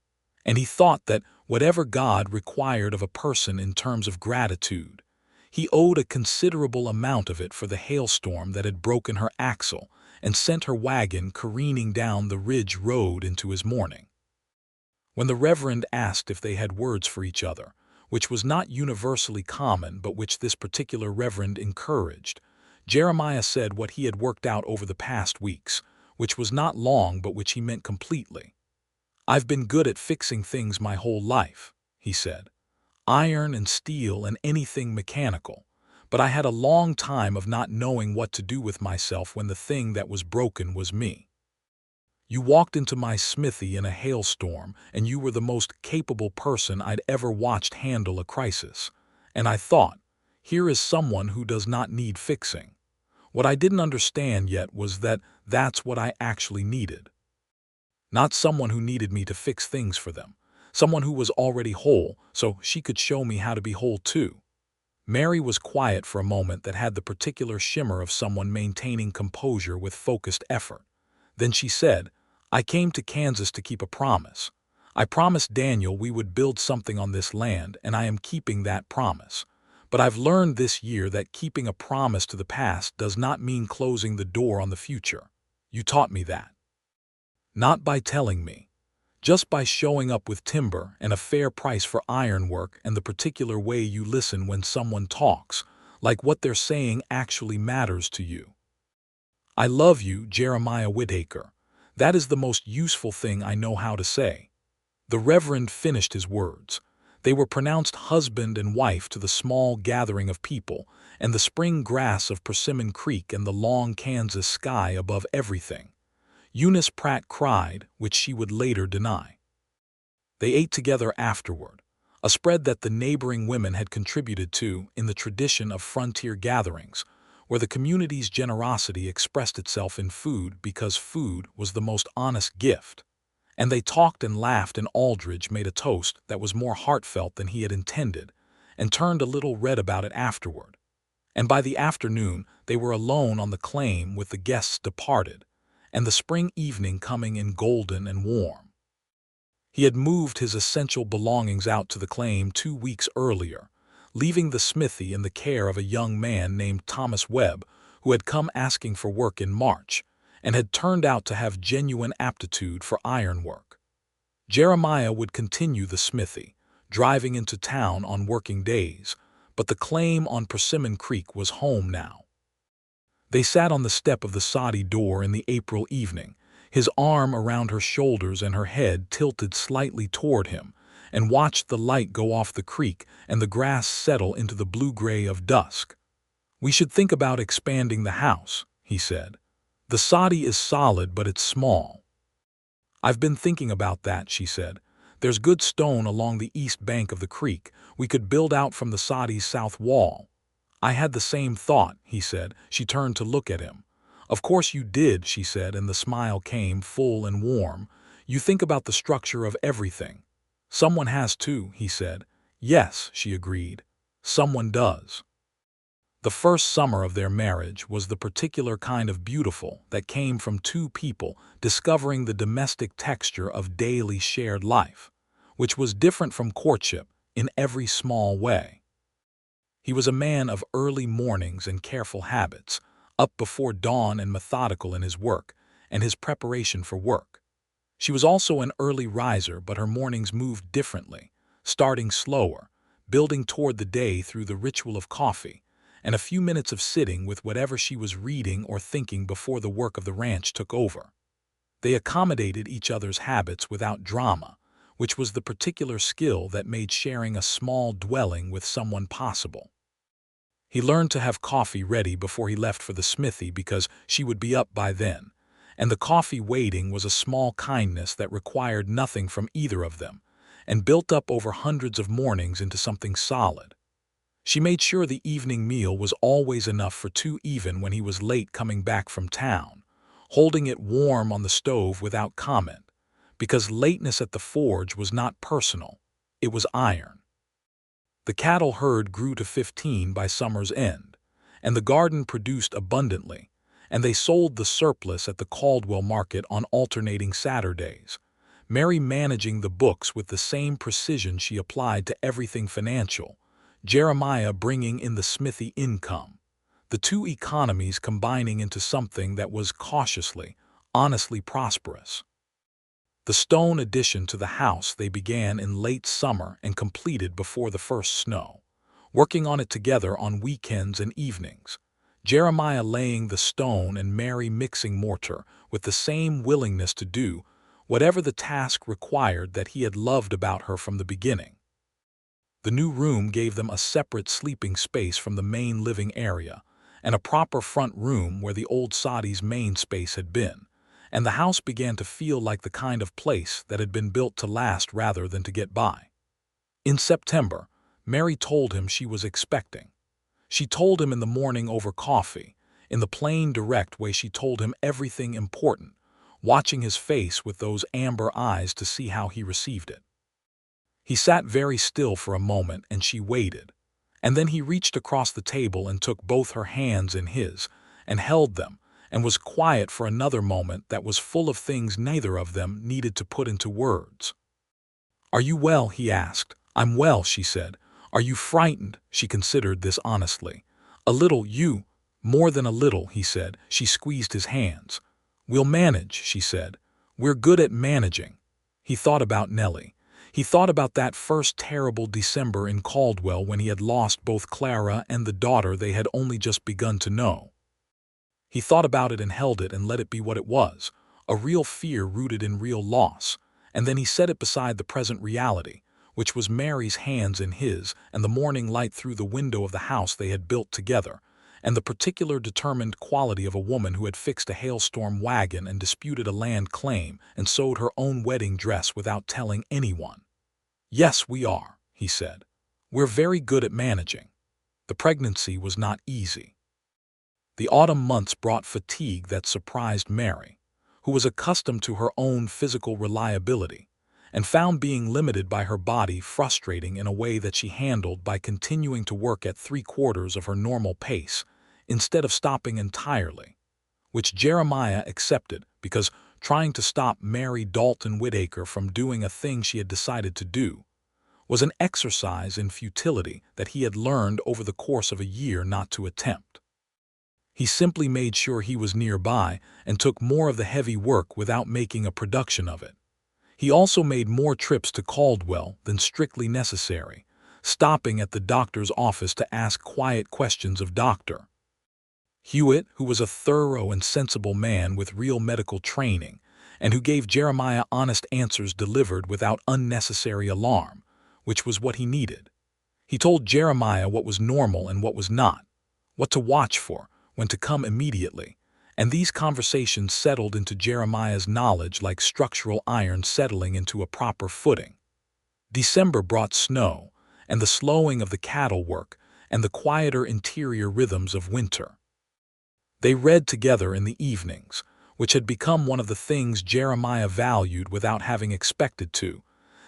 Speaker 1: and he thought that whatever God required of a person in terms of gratitude, he owed a considerable amount of it for the hailstorm that had broken her axle and sent her wagon careening down the ridge road into his mourning. When the Reverend asked if they had words for each other, which was not universally common but which this particular Reverend encouraged, Jeremiah said what he had worked out over the past weeks, which was not long but which he meant completely. "I've been good at fixing things my whole life," he said. "Iron and steel and anything mechanical, but I had a long time of not knowing what to do with myself when the thing that was broken was me. You walked into my smithy in a hailstorm, and you were the most capable person I'd ever watched handle a crisis. And I thought, here is someone who does not need fixing. What I didn't understand yet was that that's what I actually needed. Not someone who needed me to fix things for them. Someone who was already whole, so she could show me how to be whole too." Mary was quiet for a moment that had the particular shimmer of someone maintaining composure with focused effort. Then she said, "I came to Kansas to keep a promise. I promised Daniel we would build something on this land, and I am keeping that promise. But I've learned this year that keeping a promise to the past does not mean closing the door on the future. You taught me that. Not by telling me. Just by showing up with timber and a fair price for ironwork and the particular way you listen when someone talks, like what they're saying actually matters to you. I love you, Jeremiah Whitaker. That is the most useful thing I know how to say." The Reverend finished his words. They were pronounced husband and wife to the small gathering of people and the spring grass of Persimmon Creek and the long Kansas sky above everything. Eunice Pratt cried, which she would later deny. They ate together afterward, a spread that the neighboring women had contributed to in the tradition of frontier gatherings, where the community's generosity expressed itself in food because food was the most honest gift. And they talked and laughed, and Aldridge made a toast that was more heartfelt than he had intended, and turned a little red about it afterward. And by the afternoon they were alone on the claim with the guests departed, and the spring evening coming in golden and warm. He had moved his essential belongings out to the claim 2 weeks earlier, leaving the smithy in the care of a young man named Thomas Webb, who had come asking for work in March, and had turned out to have genuine aptitude for ironwork. Jeremiah would continue the smithy, driving into town on working days, but the claim on Persimmon Creek was home now. They sat on the step of the soddy door in the April evening, his arm around her shoulders and her head tilted slightly toward him, and watched the light go off the creek and the grass settle into the blue-gray of dusk. "We should think about expanding the house," he said. "The soddy is solid, but it's small." "I've been thinking about that," she said. "There's good stone along the east bank of the creek. We could build out from the soddy's south wall." "I had the same thought," he said. She turned to look at him. "Of course you did," she said, and the smile came full and warm. "You think about the structure of everything." "Someone has to," he said. "Yes," she agreed. "Someone does." The first summer of their marriage was the particular kind of beautiful that came from two people discovering the domestic texture of daily shared life, which was different from courtship in every small way. He was a man of early mornings and careful habits, up before dawn and methodical in his work and his preparation for work. She was also an early riser, but her mornings moved differently, starting slower, building toward the day through the ritual of coffee, and a few minutes of sitting with whatever she was reading or thinking before the work of the ranch took over. They accommodated each other's habits without drama, which was the particular skill that made sharing a small dwelling with someone possible. He learned to have coffee ready before he left for the smithy because she would be up by then, and the coffee waiting was a small kindness that required nothing from either of them, and built up over hundreds of mornings into something solid. She made sure the evening meal was always enough for two even when he was late coming back from town, holding it warm on the stove without comment, because lateness at the forge was not personal, it was iron. The cattle herd grew to 15 by summer's end, and the garden produced abundantly, and they sold the surplus at the Caldwell market on alternating Saturdays, Mary managing the books with the same precision she applied to everything financial, Jeremiah bringing in the smithy income, the two economies combining into something that was cautiously, honestly prosperous. The stone addition to the house they began in late summer and completed before the first snow, working on it together on weekends and evenings, Jeremiah laying the stone and Mary mixing mortar with the same willingness to do whatever the task required that he had loved about her from the beginning. The new room gave them a separate sleeping space from the main living area, and a proper front room where the old soddy's main space had been, and the house began to feel like the kind of place that had been built to last rather than to get by. In September, Mary told him she was expecting. She told him in the morning over coffee, in the plain, direct way she told him everything important, watching his face with those amber eyes to see how he received it. He sat very still for a moment and she waited, and then he reached across the table and took both her hands in his, and held them, and was quiet for another moment that was full of things neither of them needed to put into words. "Are you well?" he asked. "I'm well," she said. "Are you frightened?" She considered this honestly. "A little, you." "More than a little," he said. She squeezed his hands. "We'll manage," she said. "We're good at managing." He thought about Nellie. He thought about that first terrible December in Caldwell when he had lost both Clara and the daughter they had only just begun to know. He thought about it and held it and let it be what it was, a real fear rooted in real loss, and then he set it beside the present reality, which was Mary's hands in his and the morning light through the window of the house they had built together, and the particular determined quality of a woman who had fixed a Hailstorm wagon and disputed a land claim and sewed her own wedding dress without telling anyone. "Yes, we are," he said. "We're very good at managing." The pregnancy was not easy. The autumn months brought fatigue that surprised Mary, who was accustomed to her own physical reliability, and found being limited by her body frustrating in a way that she handled by continuing to work at 3/4 of her normal pace instead of stopping entirely, which Jeremiah accepted because trying to stop Mary Dalton Whitaker from doing a thing she had decided to do was an exercise in futility that he had learned over the course of a year not to attempt. He simply made sure he was nearby and took more of the heavy work without making a production of it. He also made more trips to Caldwell than strictly necessary, stopping at the doctor's office to ask quiet questions of Dr. Hewitt, who was a thorough and sensible man with real medical training, and who gave Jeremiah honest answers delivered without unnecessary alarm, which was what he needed. He told Jeremiah what was normal and what was not, what to watch for, when to come immediately, and these conversations settled into Jeremiah's knowledge like structural iron settling into a proper footing. December brought snow, and the slowing of the cattle work, and the quieter interior rhythms of winter. They read together in the evenings, which had become one of the things Jeremiah valued without having expected to,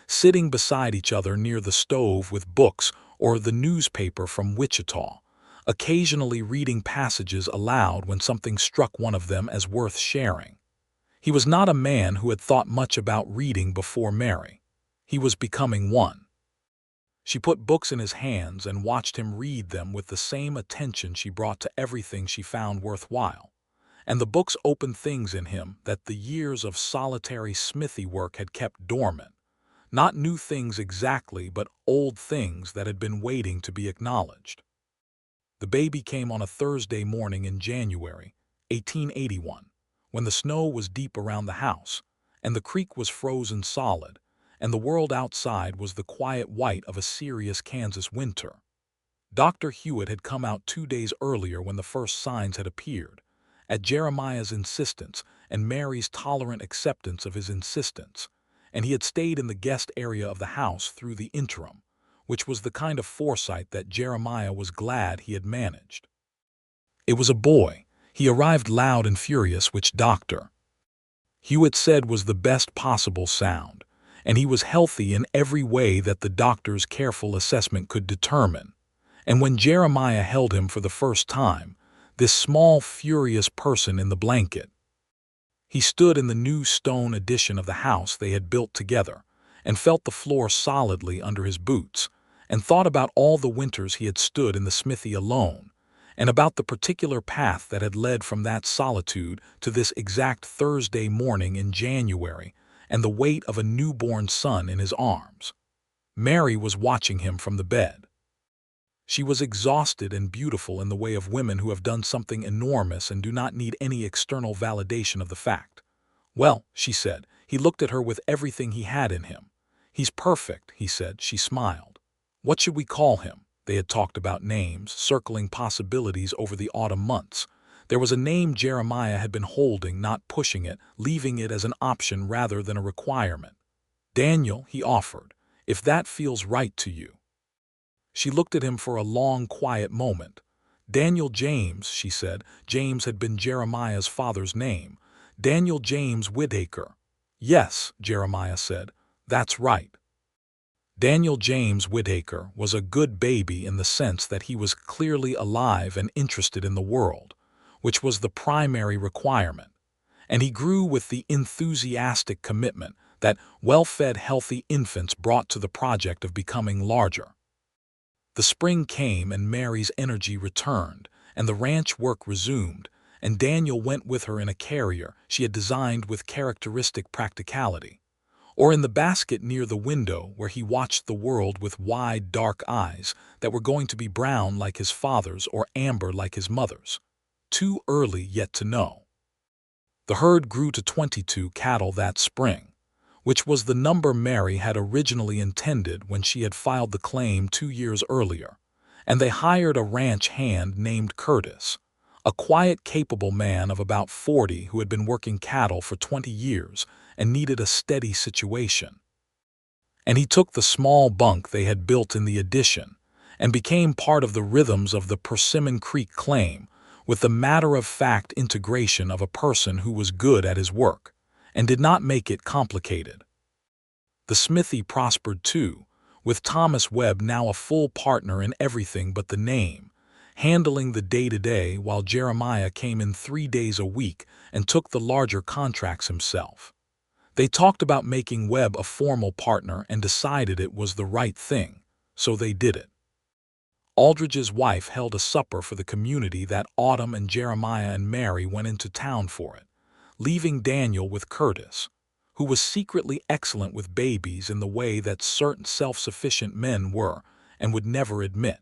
Speaker 1: sitting beside each other near the stove with books or the newspaper from Wichita, occasionally reading passages aloud when something struck one of them as worth sharing. He was not a man who had thought much about reading before Mary. He was becoming one. She put books in his hands and watched him read them with the same attention she brought to everything she found worthwhile, and the books opened things in him that the years of solitary smithy work had kept dormant, not new things exactly, but old things that had been waiting to be acknowledged. The baby came on a Thursday morning in January, 1881, when the snow was deep around the house, and the creek was frozen solid, and the world outside was the quiet white of a serious Kansas winter. Dr. Hewitt had come out 2 days earlier when the first signs had appeared, at Jeremiah's insistence and Mary's tolerant acceptance of his insistence, and he had stayed in the guest area of the house through the interim, which was the kind of foresight that Jeremiah was glad he had managed. It was a boy. He arrived loud and furious, which Dr. Hewitt said was the best possible sound, and he was healthy in every way that the doctor's careful assessment could determine. And when Jeremiah held him for the first time, this small, furious person in the blanket, he stood in the new stone addition of the house they had built together, and felt the floor solidly under his boots, and thought about all the winters he had stood in the smithy alone, and about the particular path that had led from that solitude to this exact Thursday morning in January, and the weight of a newborn son in his arms. Mary was watching him from the bed. She was exhausted and beautiful in the way of women who have done something enormous and do not need any external validation of the fact. "Well," she said. He looked at her with everything he had in him. "He's perfect," he said. She smiled. "What should we call him?" They had talked about names, circling possibilities over the autumn months. There was a name Jeremiah had been holding, not pushing it, leaving it as an option rather than a requirement. "Daniel," he offered, "if that feels right to you." She looked at him for a long, quiet moment. "Daniel James," she said. James had been Jeremiah's father's name. "Daniel James Whitaker." "Yes," Jeremiah said, "that's right." Daniel James Whitaker was a good baby in the sense that he was clearly alive and interested in the world, which was the primary requirement, and he grew with the enthusiastic commitment that well-fed, healthy infants brought to the project of becoming larger. The spring came and Mary's energy returned, and the ranch work resumed, and Daniel went with her in a carrier she had designed with characteristic practicality, or in the basket near the window where he watched the world with wide, dark eyes that were going to be brown like his father's or amber like his mother's. Too early yet to know. The herd grew to 22 cattle that spring, which was the number Mary had originally intended when she had filed the claim 2 years earlier, and they hired a ranch hand named Curtis, a quiet, capable man of about 40 who had been working cattle for 20 years and needed a steady situation. And he took the small bunk they had built in the addition and became part of the rhythms of the Persimmon Creek claim with the matter-of-fact integration of a person who was good at his work and did not make it complicated. The smithy prospered too, with Thomas Webb now a full partner in everything but the name, handling the day-to-day while Jeremiah came in 3 days a week and took the larger contracts himself. They talked about making Webb a formal partner and decided it was the right thing, so they did it. Aldridge's wife held a supper for the community that autumn, and Jeremiah and Mary went into town for it, leaving Daniel with Curtis, who was secretly excellent with babies in the way that certain self-sufficient men were and would never admit.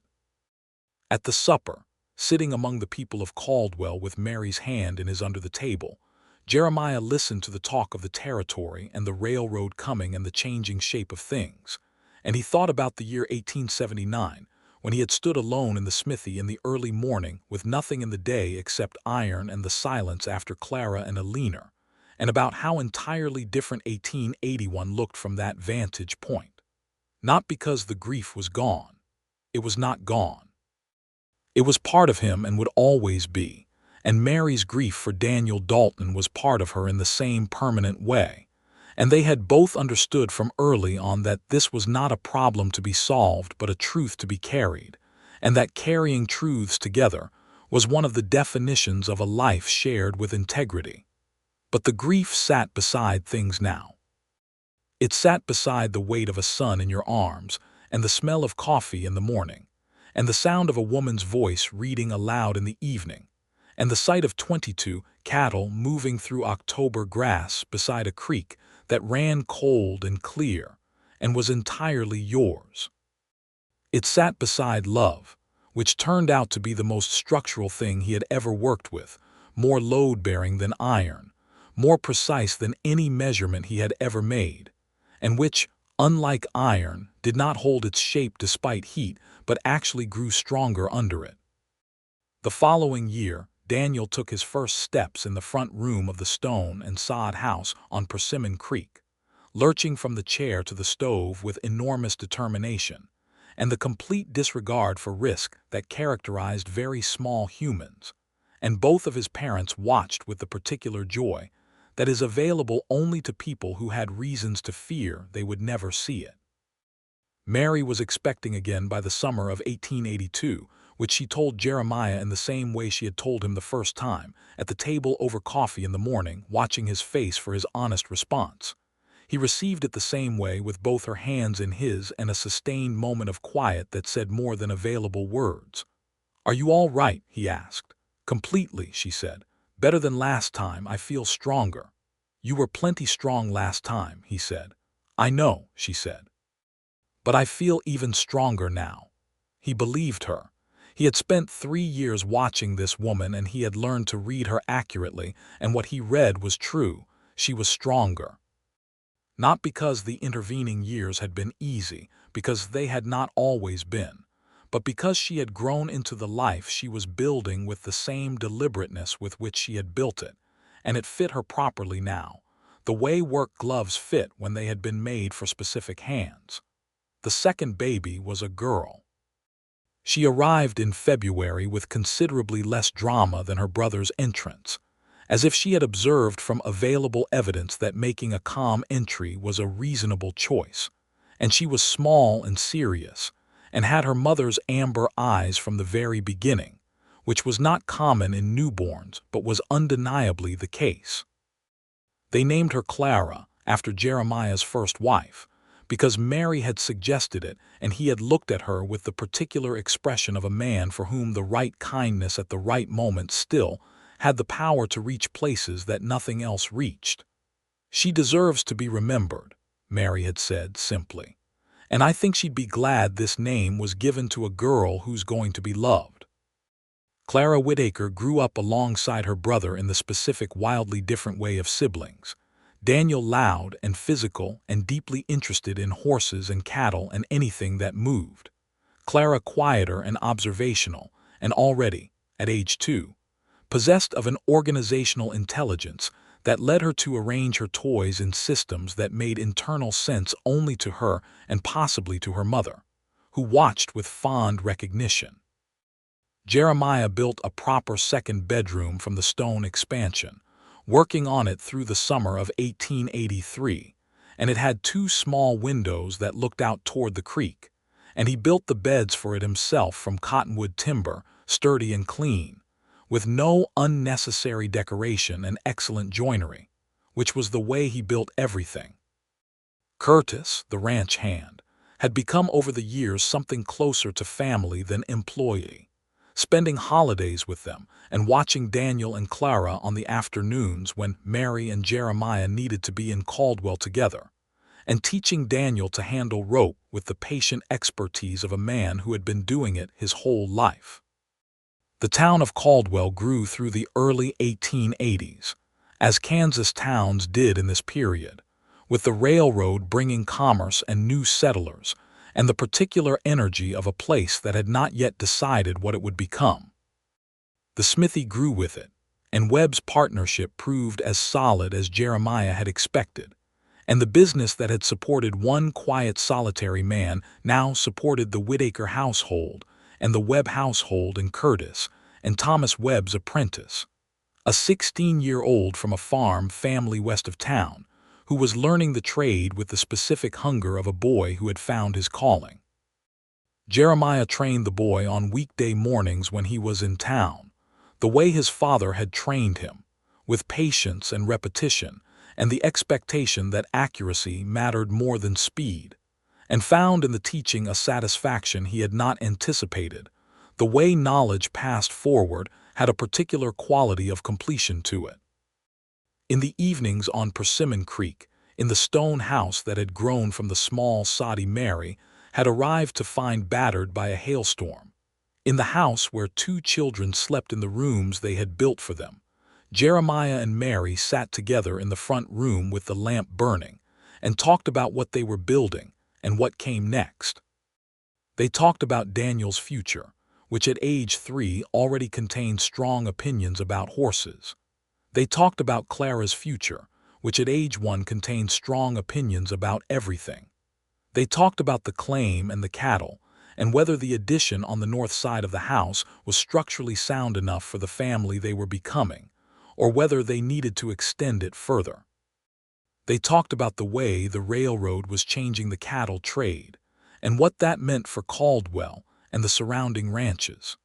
Speaker 1: At the supper, sitting among the people of Caldwell with Mary's hand in his under the table, Jeremiah listened to the talk of the territory and the railroad coming and the changing shape of things, and he thought about the year 1879, when he had stood alone in the smithy in the early morning with nothing in the day except iron and the silence after Clara and Alina, and about how entirely different 1881 looked from that vantage point. Not because the grief was gone. It was not gone. It was part of him and would always be, and Mary's grief for Daniel Dalton was part of her in the same permanent way, and they had both understood from early on that this was not a problem to be solved but a truth to be carried, and that carrying truths together was one of the definitions of a life shared with integrity. But the grief sat beside things now. It sat beside the weight of a son in your arms, and the smell of coffee in the morning, and the sound of a woman's voice reading aloud in the evening, and the sight of 22 cattle moving through October grass beside a creek that ran cold and clear and was entirely yours. It sat beside love, which turned out to be the most structural thing he had ever worked with, more load-bearing than iron, more precise than any measurement he had ever made, and which, unlike iron, did not hold its shape despite heat, but actually grew stronger under it. The following year, Daniel took his first steps in the front room of the stone and sod house on Persimmon Creek, lurching from the chair to the stove with enormous determination, and the complete disregard for risk that characterized very small humans. And both of his parents watched with the particular joy that is available only to people who had reasons to fear they would never see it. Mary was expecting again by the summer of 1882, which she told Jeremiah in the same way she had told him the first time, at the table over coffee in the morning, watching his face for his honest response. He received it the same way, with both her hands in his and a sustained moment of quiet that said more than available words. "Are you all right?" he asked. "Completely," she said. "Better than last time. I feel stronger." "You were plenty strong last time," he said. "I know," she said. "But I feel even stronger now." He believed her. He had spent 3 years watching this woman, and he had learned to read her accurately, and what he read was true. She was stronger. Not because the intervening years had been easy, because they had not always been, but because she had grown into the life she was building with the same deliberateness with which she had built it, and it fit her properly now, the way work gloves fit when they had been made for specific hands. The second baby was a girl. She arrived in February with considerably less drama than her brother's entrance, as if she had observed from available evidence that making a calm entry was a reasonable choice, and she was small and serious, and had her mother's amber eyes from the very beginning, which was not common in newborns but was undeniably the case. They named her Clara, after Jeremiah's first wife, because Mary had suggested it, and he had looked at her with the particular expression of a man for whom the right kindness at the right moment still had the power to reach places that nothing else reached. "She deserves to be remembered," Mary had said simply, "and I think she'd be glad this name was given to a girl who's going to be loved." Clara Whitaker grew up alongside her brother in the specific, wildly different way of siblings. Daniel loud and physical and deeply interested in horses and cattle and anything that moved. Clara quieter and observational, and already, at age 2, possessed of an organizational intelligence that led her to arrange her toys in systems that made internal sense only to her and possibly to her mother, who watched with fond recognition. Jeremiah built a proper second bedroom from the stone expansion, working on it through the summer of 1883, and it had 2 small windows that looked out toward the creek, and he built the beds for it himself from cottonwood timber, sturdy and clean, with no unnecessary decoration and excellent joinery, which was the way he built everything. Curtis, the ranch hand, had become over the years something closer to family than employee, spending holidays with them and watching Daniel and Clara on the afternoons when Mary and Jeremiah needed to be in Caldwell together, and teaching Daniel to handle rope with the patient expertise of a man who had been doing it his whole life. The town of Caldwell grew through the early 1880s, as Kansas towns did in this period, with the railroad bringing commerce and new settlers, and the particular energy of a place that had not yet decided what it would become. The smithy grew with it, and Webb's partnership proved as solid as Jeremiah had expected, and the business that had supported one quiet solitary man now supported the Whitaker household and the Webb household in Curtis, and Thomas Webb's apprentice, a 16-year-old from a farm family west of town, who was learning the trade with the specific hunger of a boy who had found his calling. Jeremiah trained the boy on weekday mornings when he was in town, the way his father had trained him, with patience and repetition, and the expectation that accuracy mattered more than speed, and found in the teaching a satisfaction he had not anticipated. The way knowledge passed forward had a particular quality of completion to it. In the evenings on Persimmon Creek, in the stone house that had grown from the small soddy Mary had arrived to find battered by a hailstorm, in the house where 2 children slept in the rooms they had built for them, Jeremiah and Mary sat together in the front room with the lamp burning, and talked about what they were building, and what came next. They talked about Daniel's future, which at age 3 already contained strong opinions about horses. They talked about Clara's future, which at age 1 contained strong opinions about everything. They talked about the claim and the cattle, and whether the addition on the north side of the house was structurally sound enough for the family they were becoming, or whether they needed to extend it further. They talked about the way the railroad was changing the cattle trade, and what that meant for Caldwell and the surrounding ranches.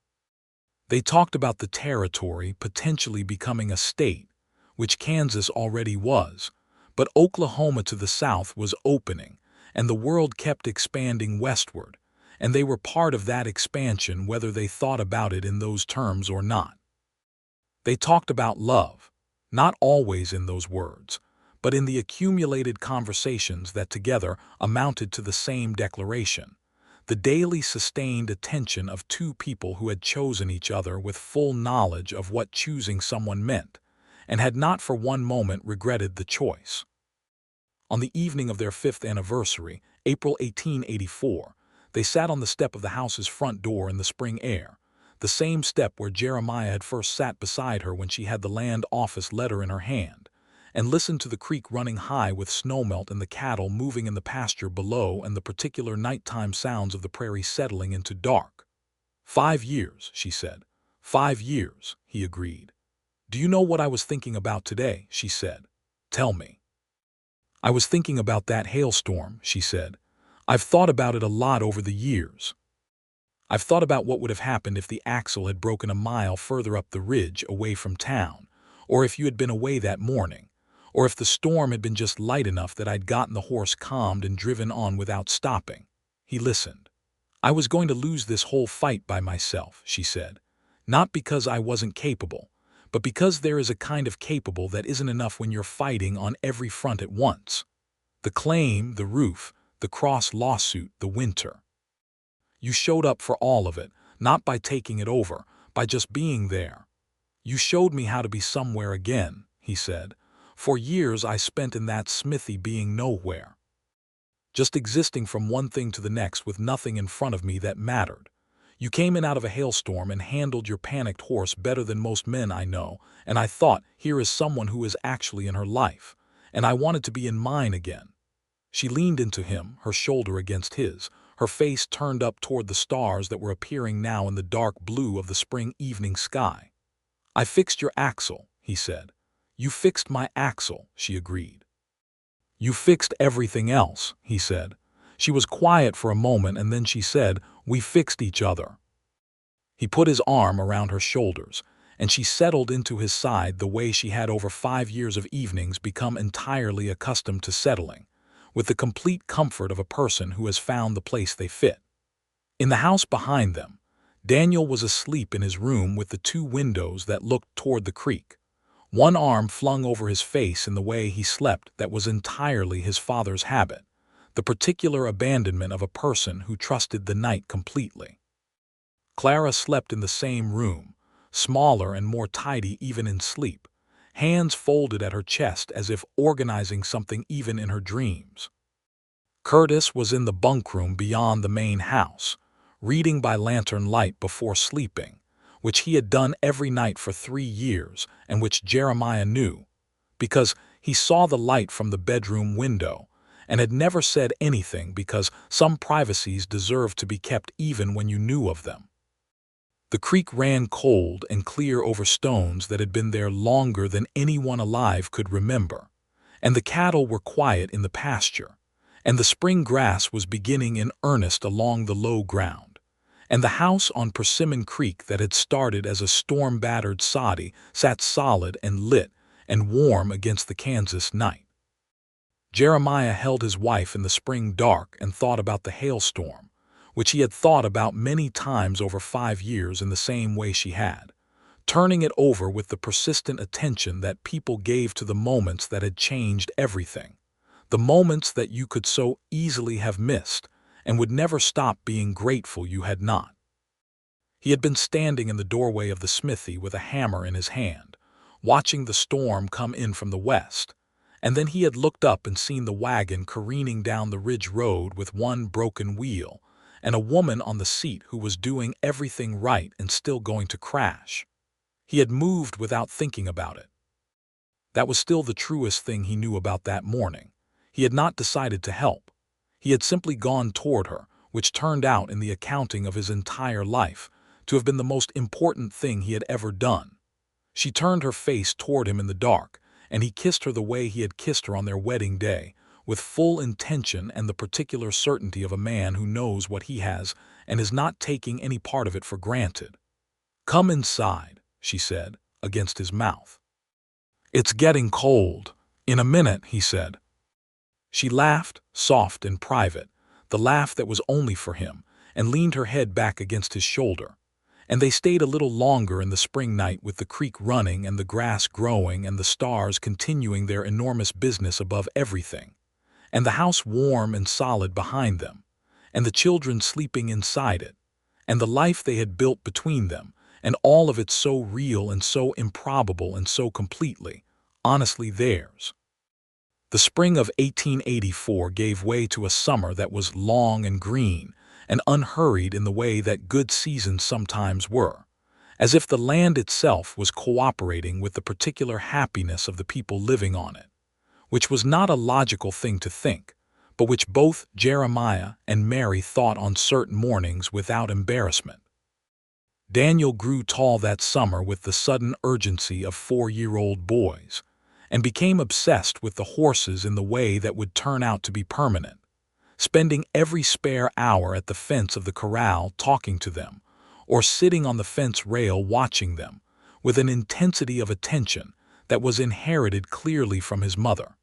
Speaker 1: They talked about the territory potentially becoming a state, which Kansas already was, but Oklahoma to the south was opening, and the world kept expanding westward, and they were part of that expansion whether they thought about it in those terms or not. They talked about love, not always in those words, but in the accumulated conversations that together amounted to the same declaration, the daily sustained attention of two people who had chosen each other with full knowledge of what choosing someone meant, and had not for one moment regretted the choice. On the evening of their 5th anniversary, April 1884, they sat on the step of the house's front door in the spring air, the same step where Jeremiah had first sat beside her when she had the land office letter in her hand, and listened to the creek running high with snowmelt and the cattle moving in the pasture below and the particular nighttime sounds of the prairie settling into dark. 5 years, she said. 5 years, he agreed. Do you know what I was thinking about today? She said. Tell me. I was thinking about that hailstorm, she said. I've thought about it a lot over the years. I've thought about what would have happened if the axle had broken a mile further up the ridge away from town, or if you had been away that morning, or if the storm had been just light enough that I'd gotten the horse calmed and driven on without stopping. He listened. I was going to lose this whole fight by myself, she said. Not because I wasn't capable, but because there is a kind of capable that isn't enough when you're fighting on every front at once. The claim, the roof, the cross lawsuit, the winter. You showed up for all of it, not by taking it over, by just being there. You showed me how to be somewhere again, he said. For years I spent in that smithy being nowhere. Just existing from one thing to the next with nothing in front of me that mattered. You came in out of a hailstorm and handled your panicked horse better than most men I know, and I thought, here is someone who is actually in her life, and I wanted to be in mine again. She leaned into him, her shoulder against his, her face turned up toward the stars that were appearing now in the dark blue of the spring evening sky. I fixed your axle, he said. You fixed my axle, she agreed. You fixed everything else, he said. She was quiet for a moment and then she said, we fixed each other. He put his arm around her shoulders, and she settled into his side the way she had over 5 years of evenings become entirely accustomed to settling, with the complete comfort of a person who has found the place they fit. In the house behind them, Daniel was asleep in his room with the 2 windows that looked toward the creek, one arm flung over his face in the way he slept that was entirely his father's habit, the particular abandonment of a person who trusted the night completely. Clara slept in the same room, smaller and more tidy even in sleep, hands folded at her chest as if organizing something even in her dreams. Curtis was in the bunkroom beyond the main house, reading by lantern light before sleeping, which he had done every night for 3 years and which Jeremiah knew, because he saw the light from the bedroom window and had never said anything because some privacies deserved to be kept even when you knew of them. The creek ran cold and clear over stones that had been there longer than anyone alive could remember, and the cattle were quiet in the pasture, and the spring grass was beginning in earnest along the low ground, and the house on Persimmon Creek that had started as a storm-battered soddy sat solid and lit and warm against the Kansas night. Jeremiah held his wife in the spring dark and thought about the hailstorm, which he had thought about many times over 5 years in the same way she had, turning it over with the persistent attention that people gave to the moments that had changed everything, the moments that you could so easily have missed and would never stop being grateful you had not. He had been standing in the doorway of the smithy with a hammer in his hand, watching the storm come in from the west, And then he had looked up and seen the wagon careening down the ridge road with one broken wheel, and a woman on the seat who was doing everything right and still going to crash. He had moved without thinking about it. That was still the truest thing he knew about that morning. He had not decided to help. He had simply gone toward her, which turned out in the accounting of his entire life to have been the most important thing he had ever done. She turned her face toward him in the dark, and he kissed her the way he had kissed her on their wedding day, with full intention and the particular certainty of a man who knows what he has and is not taking any part of it for granted. "Come inside," she said, against his mouth. "It's getting cold." "In a minute," he said. She laughed, soft and private, the laugh that was only for him, and leaned her head back against his shoulder. And they stayed a little longer in the spring night with the creek running and the grass growing and the stars continuing their enormous business above everything, and the house warm and solid behind them, and the children sleeping inside it, and the life they had built between them, and all of it so real and so improbable and so completely, honestly theirs. The spring of 1884 gave way to a summer that was long and green and unhurried in the way that good seasons sometimes were, as if the land itself was cooperating with the particular happiness of the people living on it, which was not a logical thing to think, but which both Jeremiah and Mary thought on certain mornings without embarrassment. Daniel grew tall that summer with the sudden urgency of 4-year-old boys, and became obsessed with the horses in the way that would turn out to be permanent, spending every spare hour at the fence of the corral talking to them, or sitting on the fence rail watching them, with an intensity of attention that was inherited clearly from his mother.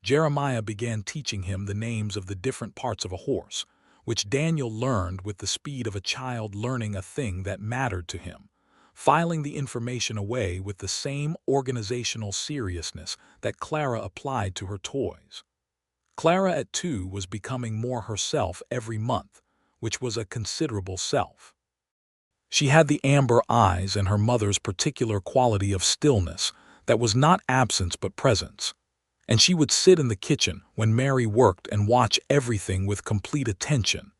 Speaker 1: Jeremiah began teaching him the names of the different parts of a horse, which Daniel learned with the speed of a child learning a thing that mattered to him, filing the information away with the same organizational seriousness that Clara applied to her toys. Clara at 2 was becoming more herself every month, which was a considerable self. She had the amber eyes and her mother's particular quality of stillness that was not absence but presence, and she would sit in the kitchen when Mary worked and watch everything with complete attention,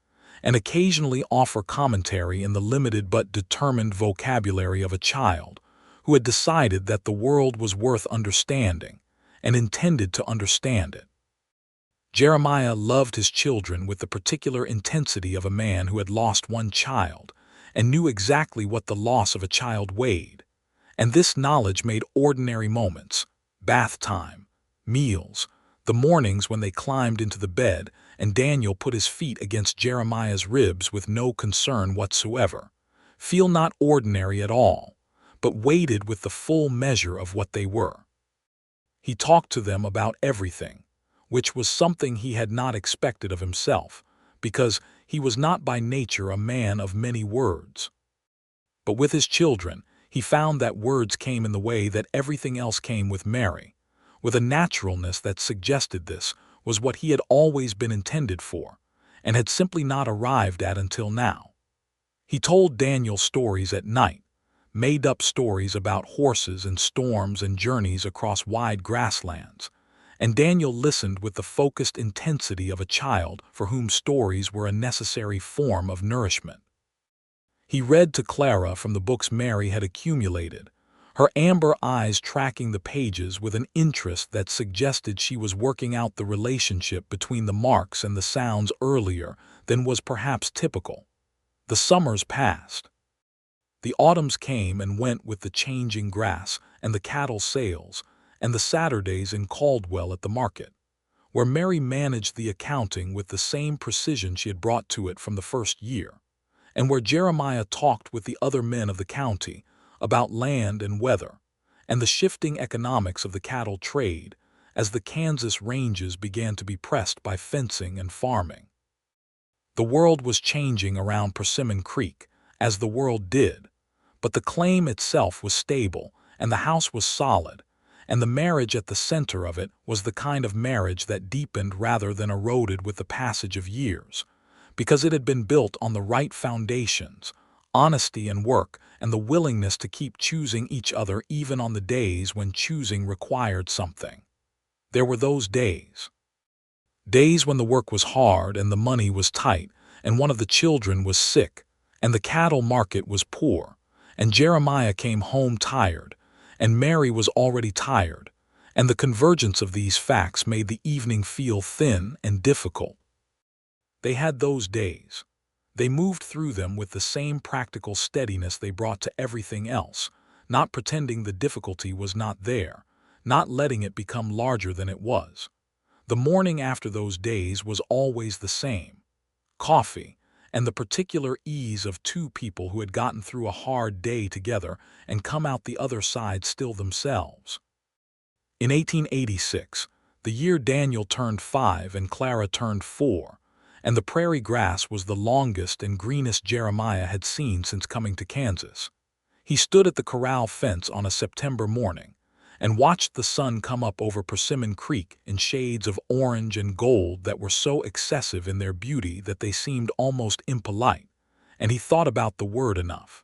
Speaker 1: and occasionally offer commentary in the limited but determined vocabulary of a child who had decided that the world was worth understanding and intended to understand it. Jeremiah loved his children with the particular intensity of a man who had lost one child and knew exactly what the loss of a child weighed, and this knowledge made ordinary moments, bath time, meals, the mornings when they climbed into the bed and Daniel put his feet against Jeremiah's ribs with no concern whatsoever, feel not ordinary at all, but weighted with the full measure of what they were. He talked to them about everything, which was something he had not expected of himself, because he was not by nature a man of many words. But with his children, he found that words came in the way that everything else came with Mary, with a naturalness that suggested this was what he had always been intended for, and had simply not arrived at until now. He told Daniel stories at night, made-up stories about horses and storms and journeys across wide grasslands, and Daniel listened with the focused intensity of a child for whom stories were a necessary form of nourishment. He read to Clara from the books Mary had accumulated, her amber eyes tracking the pages with an interest that suggested she was working out the relationship between the marks and the sounds earlier than was perhaps typical. The summers passed. The autumns came and went with the changing grass and the cattle sales, and the Saturdays in Caldwell at the market, where Mary managed the accounting with the same precision she had brought to it from the first year, and where Jeremiah talked with the other men of the county about land and weather, and the shifting economics of the cattle trade as the Kansas ranges began to be pressed by fencing and farming. The world was changing around Persimmon Creek, as the world did, but the claim itself was stable, and the house was solid, and the marriage at the center of it was the kind of marriage that deepened rather than eroded with the passage of years, because it had been built on the right foundations, honesty and work, and the willingness to keep choosing each other even on the days when choosing required something. There were those days. Days when the work was hard and the money was tight, and one of the children was sick, and the cattle market was poor, and Jeremiah came home tired, and Mary was already tired, and the convergence of these facts made the evening feel thin and difficult. They had those days. They moved through them with the same practical steadiness they brought to everything else, not pretending the difficulty was not there, not letting it become larger than it was. The morning after those days was always the same: coffee, and the particular ease of two people who had gotten through a hard day together and come out the other side still themselves. In 1886, the year Daniel turned 5 and Clara turned 4, and the prairie grass was the longest and greenest Jeremiah had seen since coming to Kansas. He stood at the corral fence on a September morning and watched the sun come up over Persimmon Creek in shades of orange and gold that were so excessive in their beauty that they seemed almost impolite, and he thought about the word enough.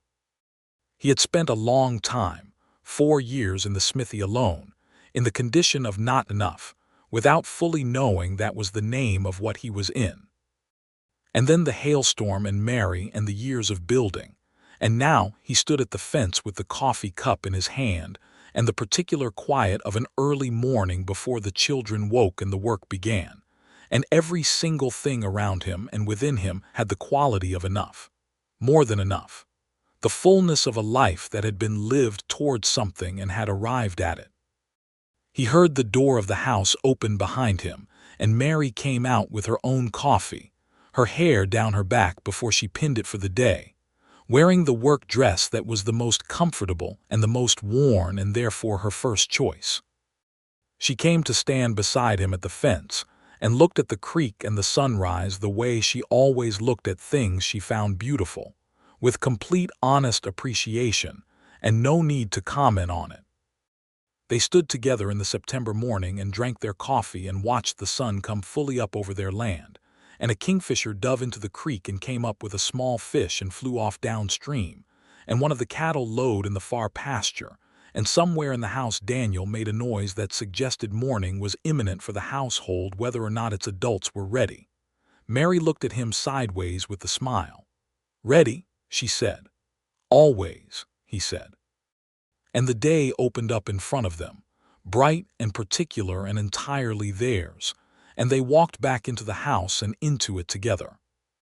Speaker 1: He had spent a long time, 4 years in the smithy alone, in the condition of not enough, without fully knowing that was the name of what he was in. And then the hailstorm and Mary and the years of building, and now he stood at the fence with the coffee cup in his hand and the particular quiet of an early morning before the children woke and the work began, and every single thing around him and within him had the quality of enough, more than enough, the fullness of a life that had been lived towards something and had arrived at it. He heard the door of the house open behind him, and Mary came out with her own coffee, her hair down her back before she pinned it for the day, wearing the work dress that was the most comfortable and the most worn and therefore her first choice. She came to stand beside him at the fence and looked at the creek and the sunrise the way she always looked at things she found beautiful, with complete honest appreciation and no need to comment on it. They stood together in the September morning and drank their coffee and watched the sun come fully up over their land, and a kingfisher dove into the creek and came up with a small fish and flew off downstream, and one of the cattle lowed in the far pasture, and somewhere in the house Daniel made a noise that suggested morning was imminent for the household whether or not its adults were ready. Mary looked at him sideways with a smile. "Ready," she said. "Always," he said. And the day opened up in front of them, bright and particular and entirely theirs, and they walked back into the house and into it together.